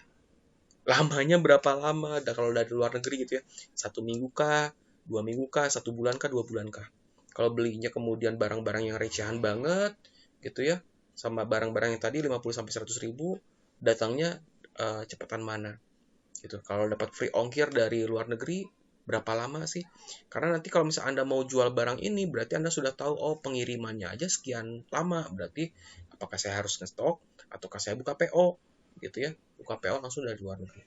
Lamanya berapa lama, kalau dari luar negeri gitu ya, 1 minggu kah, 2 minggu kah, 1 bulan kah, 2 bulan kah. Kalau belinya kemudian barang-barang yang recehan banget gitu ya, sama barang-barang yang tadi 50-100 ribu, datangnya cepatan mana gitu. Kalau dapat free ongkir dari luar negeri, berapa lama sih? Karena nanti kalau misalnya Anda mau jual barang ini, berarti Anda sudah tahu, oh pengirimannya aja sekian lama, berarti apakah saya harus nge-stok ataukah saya buka PO gitu ya, buka PO langsung dari luar negeri.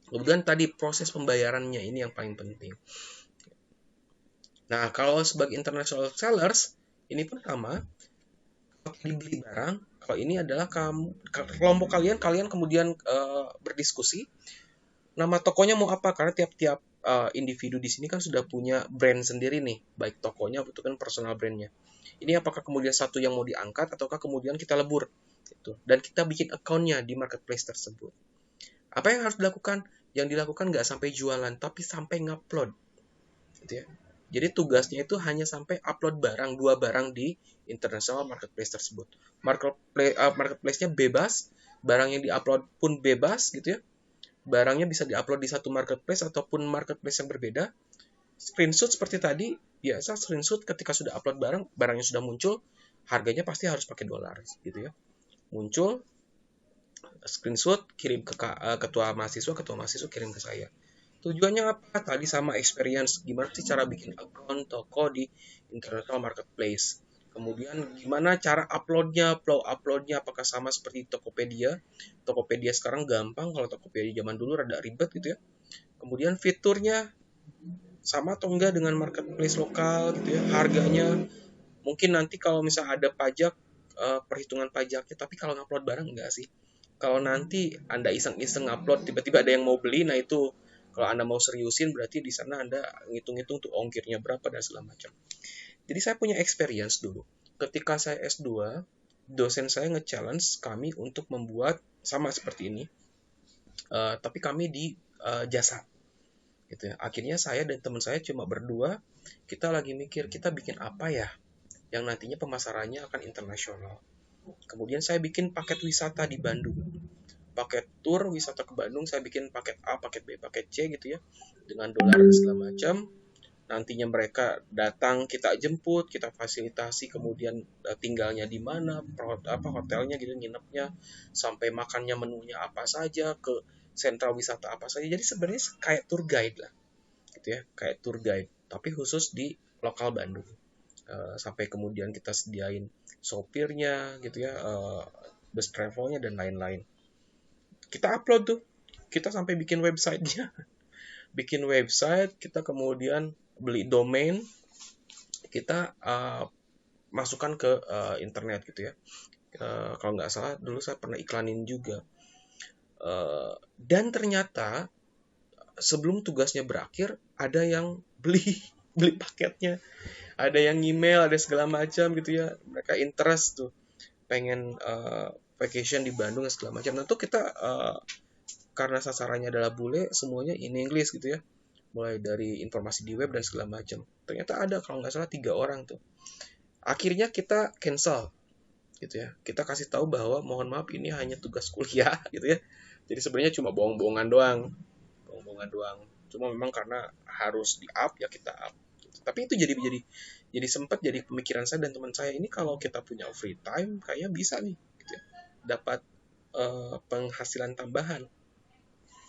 Kemudian tadi proses pembayarannya ini yang paling penting. Nah, kalau sebagai international sellers, ini pun sama. Kalau dibeli barang, kalau ini adalah kelompok kalian kemudian berdiskusi, nama tokonya mau apa? Karena tiap-tiap individu di sini kan sudah punya brand sendiri nih, baik tokonya itu kan personal brandnya. Ini apakah kemudian satu yang mau diangkat ataukah kemudian kita lebur? Gitu. Dan kita bikin account-nya di marketplace tersebut. Apa yang harus dilakukan? Yang dilakukan nggak sampai jualan, tapi sampai ngupload. Gitu ya. Jadi tugasnya itu hanya sampai upload barang, 2 barang di international marketplace tersebut. Marketplace-nya bebas, barang yang diupload pun bebas gitu ya. Barangnya bisa diupload di satu marketplace ataupun marketplace yang berbeda. screenshot seperti tadi, biasa screenshot ketika sudah upload barangnya sudah muncul, harganya pasti harus pakai dolar gitu ya. Muncul screenshot kirim ke ketua mahasiswa kirim ke saya. Tujuannya apa? Tadi sama experience, gimana sih cara bikin akun toko di international marketplace. Kemudian gimana cara flow uploadnya, apakah sama seperti Tokopedia? Tokopedia sekarang gampang, kalau Tokopedia zaman dulu rada ribet gitu ya. Kemudian fiturnya sama atau enggak dengan marketplace lokal gitu ya, harganya. Mungkin nanti kalau misalnya ada pajak, perhitungan pajaknya, tapi kalau ngupload barang enggak sih. Kalau nanti Anda iseng-iseng upload, tiba-tiba ada yang mau beli, nah itu kalau Anda mau seriusin berarti di sana Anda ngitung-ngitung tuh ongkirnya berapa dan segala macam. Jadi saya punya experience dulu. Ketika saya S2, dosen saya nge-challenge kami untuk membuat sama seperti ini, tapi kami di jasa. Gitu ya. Akhirnya saya dan teman saya cuma berdua, kita lagi mikir kita bikin apa ya yang nantinya pemasarannya akan internasional. Kemudian saya bikin paket wisata di Bandung. Paket tour wisata ke Bandung, saya bikin paket A, paket B, paket C gitu ya. Dengan dolar segala macam. Nantinya mereka datang, kita jemput, kita fasilitasi, kemudian tinggalnya di mana, hotelnya gitu, nginepnya, sampai makannya menunya apa saja, ke sentra wisata apa saja. Jadi sebenarnya kayak tour guide lah, gitu ya, kayak tour guide, tapi khusus di lokal Bandung. Sampai kemudian kita sediain sopirnya, gitu ya, bus travelnya dan lain-lain. Kita upload tuh, kita sampai bikin websitenya, bikin website, kita kemudian beli domain, kita masukkan ke internet gitu ya. Kalau nggak salah dulu saya pernah iklanin juga. Dan ternyata sebelum tugasnya berakhir ada yang beli beli paketnya, ada yang email, ada segala macam gitu ya. Mereka interest tuh, pengen vacation di Bandung dan segala macam. Tentu kita karena sasarannya adalah bule, semuanya in English gitu ya, mulai dari informasi di web dan segala macam. Ternyata ada kalau nggak salah 3 orang tuh. Akhirnya kita cancel gitu ya. Kita kasih tahu bahwa mohon maaf ini hanya tugas kuliah gitu ya. Jadi sebenarnya cuma bohong-bohongan doang. Bohong-bohongan doang. Cuma memang karena harus di up ya kita up. Tapi itu jadi sempat jadi pemikiran saya dan teman saya, ini kalau kita punya free time kayaknya bisa nih gitu ya, dapat penghasilan tambahan.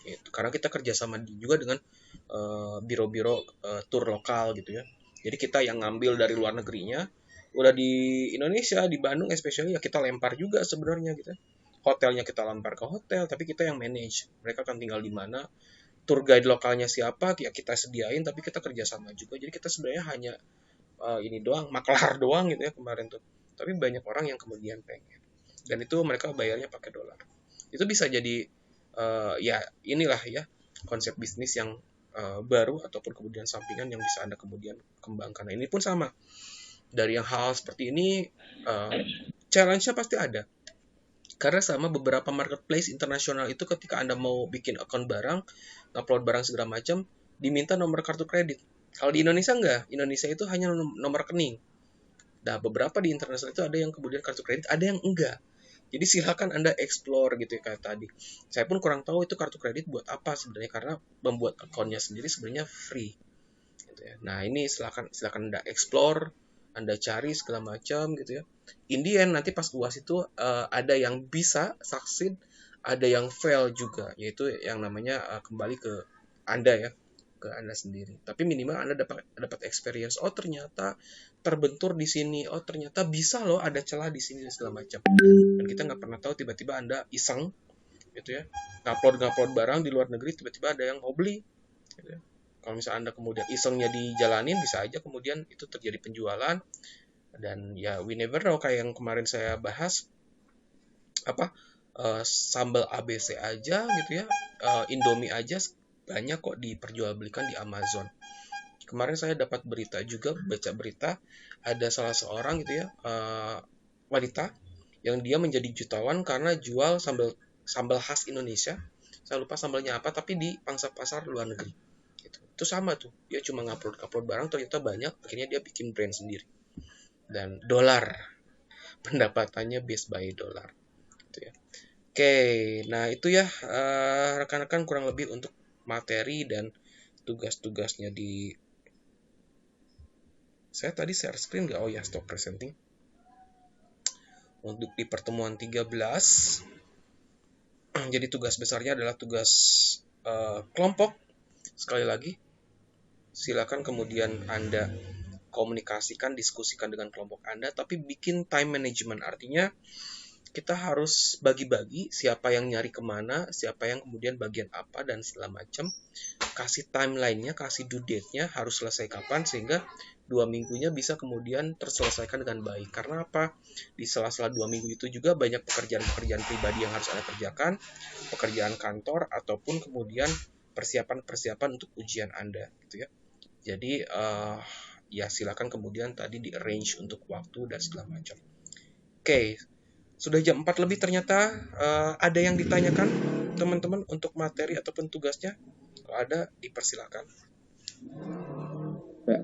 Gitu. Karena kita kerjasama juga dengan biro-biro tour lokal gitu ya. Jadi kita yang ngambil dari luar negerinya, udah di Indonesia, di Bandung especially ya kita lempar juga sebenarnya gitu. Hotelnya kita lempar ke hotel, tapi kita yang manage. Mereka akan tinggal di mana, tour guide lokalnya siapa, ya kita sediain, tapi kita kerjasama juga. Jadi kita sebenarnya hanya ini doang, maklar doang gitu ya kemarin tuh. Tapi banyak orang yang kemudian pengen. Dan itu mereka bayarnya pakai dolar. Itu bisa jadi ya inilah ya konsep bisnis yang baru ataupun kemudian sampingan yang bisa Anda kemudian kembangkan. Nah, ini pun sama. Dari yang hal seperti ini, challenge-nya pasti ada. Karena sama beberapa marketplace internasional itu ketika Anda mau bikin akun barang, upload barang segala macam, diminta nomor kartu kredit. Kalau di Indonesia enggak. Indonesia itu hanya nomor rekening. Nah, beberapa di internasional itu ada yang kemudian kartu kredit, ada yang enggak. Jadi silakan Anda explore gitu ya kayak tadi. Saya pun kurang tahu itu kartu kredit buat apa sebenarnya, karena membuat akunnya sendiri sebenarnya free. Gitu ya. Nah, ini silakan Anda explore, Anda cari segala macam gitu ya. In the end nanti pas UAS itu ada yang bisa succeed, ada yang fail juga, yaitu yang namanya kembali ke Anda ya, ke Anda sendiri. Tapi minimal Anda dapat experience. Oh, ternyata terbentur di sini. Oh, ternyata bisa loh ada celah di sini dan segala macam. Dan kita nggak pernah tahu, tiba-tiba Anda iseng gitu ya, ngupload barang di luar negeri, tiba-tiba ada yang mau beli gitu ya. Kalau misalnya Anda kemudian isengnya dijalanin, bisa aja kemudian itu terjadi penjualan. Dan ya we never know, kayak yang kemarin saya bahas apa, sambal ABC aja gitu ya, Indomie aja banyak kok diperjualbelikan di Amazon. Kemarin saya dapat berita juga, baca berita, ada salah seorang gitu ya, wanita yang dia menjadi jutawan karena jual sambal khas Indonesia. Saya lupa sambalnya apa, tapi di pangsa pasar luar negeri. Itu sama tuh, dia cuma ngupload barang, ternyata banyak, akhirnya dia bikin brand sendiri. Dan dolar, pendapatannya based by dolar. Gitu ya. Oke, nah itu ya rekan-rekan kurang lebih untuk materi dan tugas-tugasnya di Saya tadi share screen nggak? Oh ya, stop presenting. Untuk di pertemuan 13, jadi tugas besarnya adalah tugas kelompok. Sekali lagi, silakan kemudian Anda komunikasikan, diskusikan dengan kelompok Anda, tapi bikin time management. Artinya kita harus bagi-bagi siapa yang nyari kemana, siapa yang kemudian bagian apa, dan segala macam. Kasih timeline-nya, kasih due date-nya, harus selesai kapan, sehingga 2 minggunya bisa kemudian terselesaikan dengan baik. Karena apa? Di sela-sela 2 minggu itu juga banyak pekerjaan-pekerjaan pribadi yang harus Anda kerjakan, pekerjaan kantor, ataupun kemudian persiapan-persiapan untuk ujian Anda, gitu ya. Jadi ya silakan kemudian tadi di arrange untuk waktu dan segala macam. Oke, sudah jam 4 lebih ternyata. Ada yang ditanyakan teman-teman untuk materi ataupun tugasnya? Kalau ada, dipersilakan. Pak,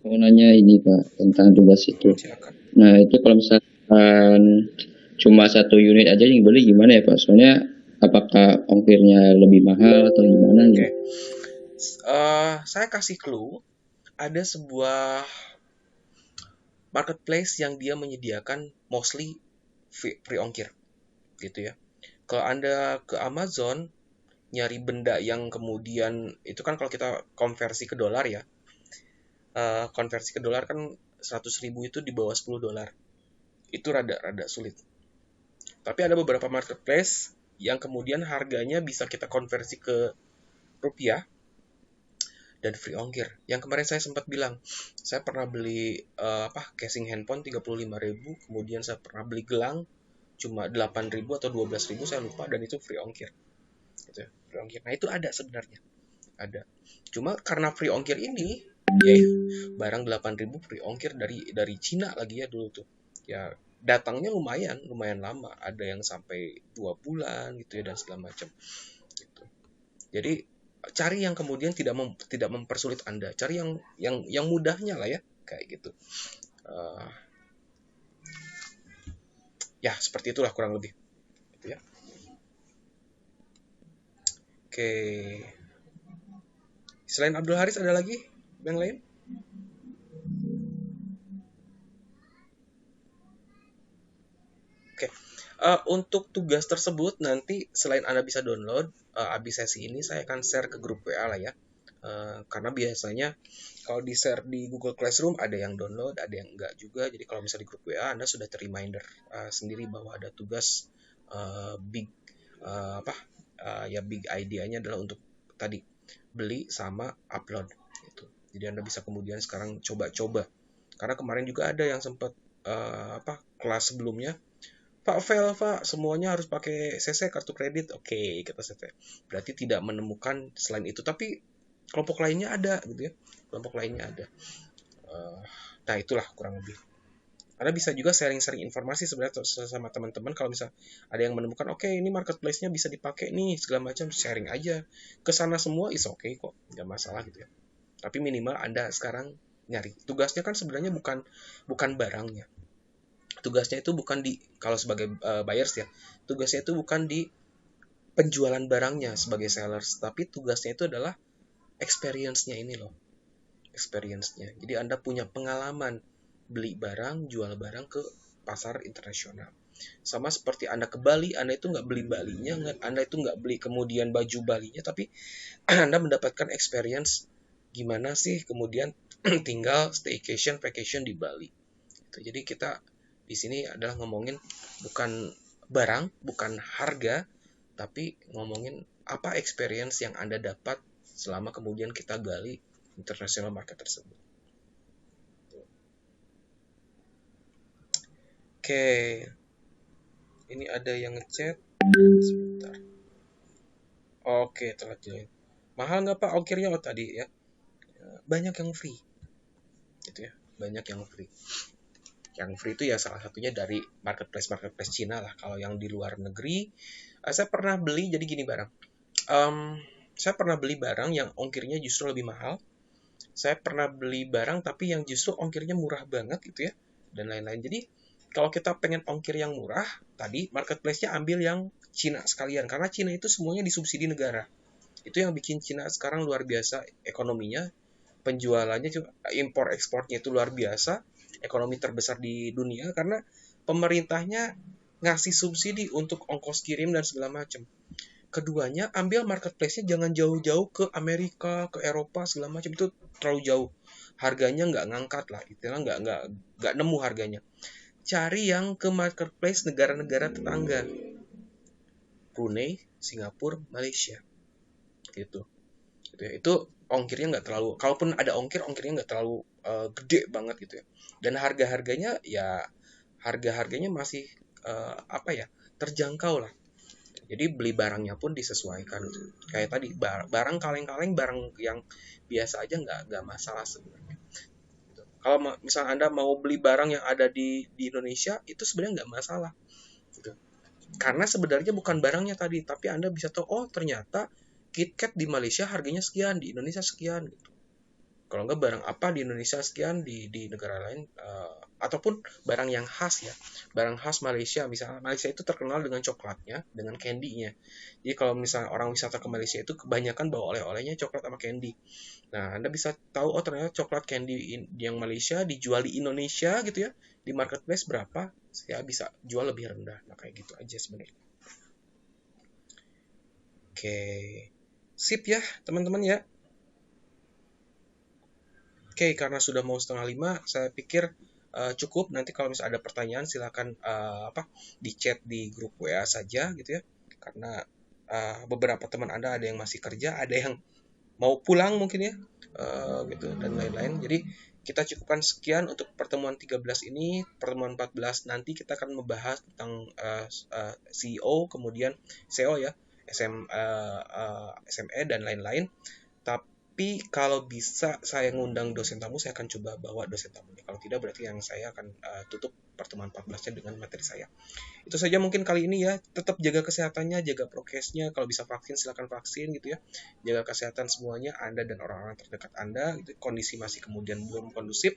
mau nanya ini Pak tentang tugas itu. Silakan. Nah itu kalau misalkan cuma 1 unit aja yang beli gimana ya Pak? Soalnya apakah ongkirnya lebih mahal atau gimana Oke, gitu? saya kasih clue. Ada sebuah marketplace yang dia menyediakan mostly free ongkir, gitu ya. Kalau Anda ke Amazon nyari benda yang kemudian itu kan kalau kita konversi ke dolar ya, konversi ke dolar kan 100.000 itu di bawah $10. Itu rada sulit. Tapi ada beberapa marketplace yang kemudian harganya bisa kita konversi ke rupiah dan free ongkir. Yang kemarin saya sempat bilang, saya pernah beli casing handphone 35.000, kemudian saya pernah beli gelang cuma 8.000 atau 12.000, saya lupa, dan itu free ongkir. Gitu ya, free ongkir. Nah, itu ada sebenarnya. Ada. Cuma karena free ongkir ini, ya barang 8.000 free ongkir dari Cina lagi ya dulu tuh. Ya, datangnya lumayan lama. Ada yang sampai 2 bulan gitu ya dan segala macam. Gitu. Jadi cari yang kemudian tidak mempersulit Anda. Cari yang mudahnya lah ya, kayak gitu. Ya, seperti itulah kurang lebih. Gitu ya. Oke. Selain Abdul Haris ada lagi yang lain? Oke. Untuk tugas tersebut nanti selain Anda bisa download, habis sesi ini saya akan share ke grup WA lah ya. Karena biasanya kalau di share di Google Classroom ada yang download, ada yang enggak juga. Jadi kalau misalnya di grup WA Anda sudah ter-reminder sendiri bahwa ada tugas big big idea-nya adalah untuk tadi beli sama upload gitu. Jadi Anda bisa kemudian sekarang coba-coba. Karena kemarin juga ada yang sempat kelas sebelumnya, Pak fail, Pak, semuanya harus pakai CC kartu kredit. Oke, kita CC. Berarti tidak menemukan selain itu, tapi kelompok lainnya ada gitu ya. Kelompok lainnya ada. Nah, itulah kurang lebih. Anda bisa juga sharing-sharing informasi sebenarnya sama teman-teman kalau misal ada yang menemukan, oke, ini marketplace-nya bisa dipakai nih, segala macam, sharing aja. Kesana semua is oke kok, nggak masalah gitu ya. Tapi minimal Anda sekarang nyari. Tugasnya kan sebenarnya bukan barangnya. Tugasnya itu bukan di, kalau sebagai buyers ya, tugasnya itu bukan di penjualan barangnya sebagai sellers, tapi tugasnya itu adalah experience-nya ini loh. Experience-nya. Jadi Anda punya pengalaman beli barang, jual barang ke pasar internasional. Sama seperti Anda ke Bali, Anda itu nggak beli Balinya, Anda itu nggak beli kemudian baju Balinya, tapi Anda mendapatkan experience gimana sih kemudian tinggal staycation, vacation di Bali. Jadi kita di sini adalah ngomongin bukan barang, bukan harga, tapi ngomongin apa experience yang Anda dapat selama kemudian kita gali international market tersebut. Oke, ini ada yang ngechat. Sebentar. Oke, telat join. Mahal nggak Pak ongkirnya? Oh tadi ya, banyak yang free, gitu ya, banyak yang free. Yang free itu ya salah satunya dari marketplace Cina lah. Kalau yang di luar negeri, saya pernah beli, jadi gini barang. Saya pernah beli barang yang ongkirnya justru lebih mahal. Saya pernah beli barang tapi yang justru ongkirnya murah banget gitu ya, dan lain-lain. Jadi kalau kita pengen ongkir yang murah, tadi marketplace-nya ambil yang Cina sekalian. Karena Cina itu semuanya disubsidi negara. Itu yang bikin Cina sekarang luar biasa ekonominya. penjualannya impor ekspornya itu luar biasa, ekonomi terbesar di dunia karena pemerintahnya ngasih subsidi untuk ongkos kirim dan segala macam. Keduanya ambil marketplace-nya jangan jauh-jauh ke Amerika, ke Eropa segala macam, itu terlalu jauh. Harganya nggak ngangkat lah, itulah nggak nemu harganya. Cari yang ke marketplace negara-negara tetangga, Brunei, Singapura, Malaysia, gitu. Itu ongkirnya nggak terlalu, kalaupun ada ongkirnya nggak terlalu gede banget gitu ya. Dan harga-harganya masih apa ya, terjangkau lah. Jadi beli barangnya pun disesuaikan gitu. Kayak tadi barang kaleng-kaleng, barang yang biasa aja nggak masalah sebenarnya. Gitu. Kalau misalnya Anda mau beli barang yang ada di Indonesia itu sebenarnya nggak masalah. Gitu. Karena sebenarnya bukan barangnya tadi, tapi Anda bisa tahu oh ternyata KitKat di Malaysia harganya sekian, di Indonesia sekian gitu. Kalau nggak barang apa di Indonesia sekian, di negara lain, ataupun barang yang khas ya, barang khas Malaysia. Misalnya Malaysia itu terkenal dengan coklatnya, dengan candy-nya. Jadi kalau misalnya orang wisata ke Malaysia itu kebanyakan bawa oleh-olehnya coklat sama candy. Nah, Anda bisa tahu oh ternyata coklat candy yang Malaysia dijual di Indonesia gitu ya, di marketplace berapa, saya bisa jual lebih rendah. Nah, kayak gitu aja sebenarnya. Oke, sip ya teman-teman ya. Oke, karena sudah mau 4:30, saya pikir cukup. Nanti kalau misalnya ada pertanyaan, silakan di chat di grup WA saja gitu ya. Karena beberapa teman Anda ada yang masih kerja, ada yang mau pulang mungkin ya, gitu dan lain-lain. Jadi kita cukupkan sekian untuk pertemuan 13 ini. Pertemuan 14 nanti kita akan membahas tentang CEO, kemudian SEO ya, SME dan lain-lain. Tapi kalau bisa saya ngundang dosen tamu, saya akan coba bawa dosen tamunya. Kalau tidak berarti yang saya akan tutup pertemuan 14-nya dengan materi saya. Itu saja mungkin kali ini ya. Tetap jaga kesehatannya, jaga prokesnya. Kalau bisa vaksin silakan vaksin gitu ya. Jaga kesehatan semuanya, Anda dan orang-orang terdekat Anda. Gitu. Kondisi masih kemudian belum kondusif.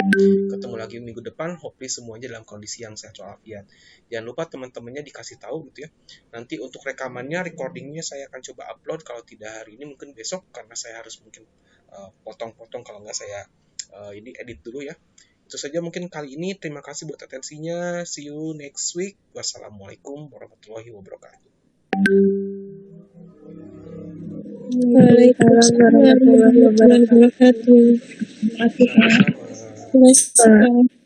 Ketemu lagi minggu depan, hopefully semuanya dalam kondisi yang sehat walafiat. Jangan lupa teman-temannya dikasih tahu gitu ya. Nanti untuk rekamannya, recordingnya saya akan coba upload. Kalau tidak hari ini mungkin besok, karena saya harus mungkin potong-potong, kalau nggak saya ini edit dulu ya. Itu saja mungkin kali ini. Terima kasih buat atensinya. See you next week. Wassalamualaikum warahmatullahi wabarakatuh. Waalaikumsalam warahmatullahi wabarakatuh. Sama-sama.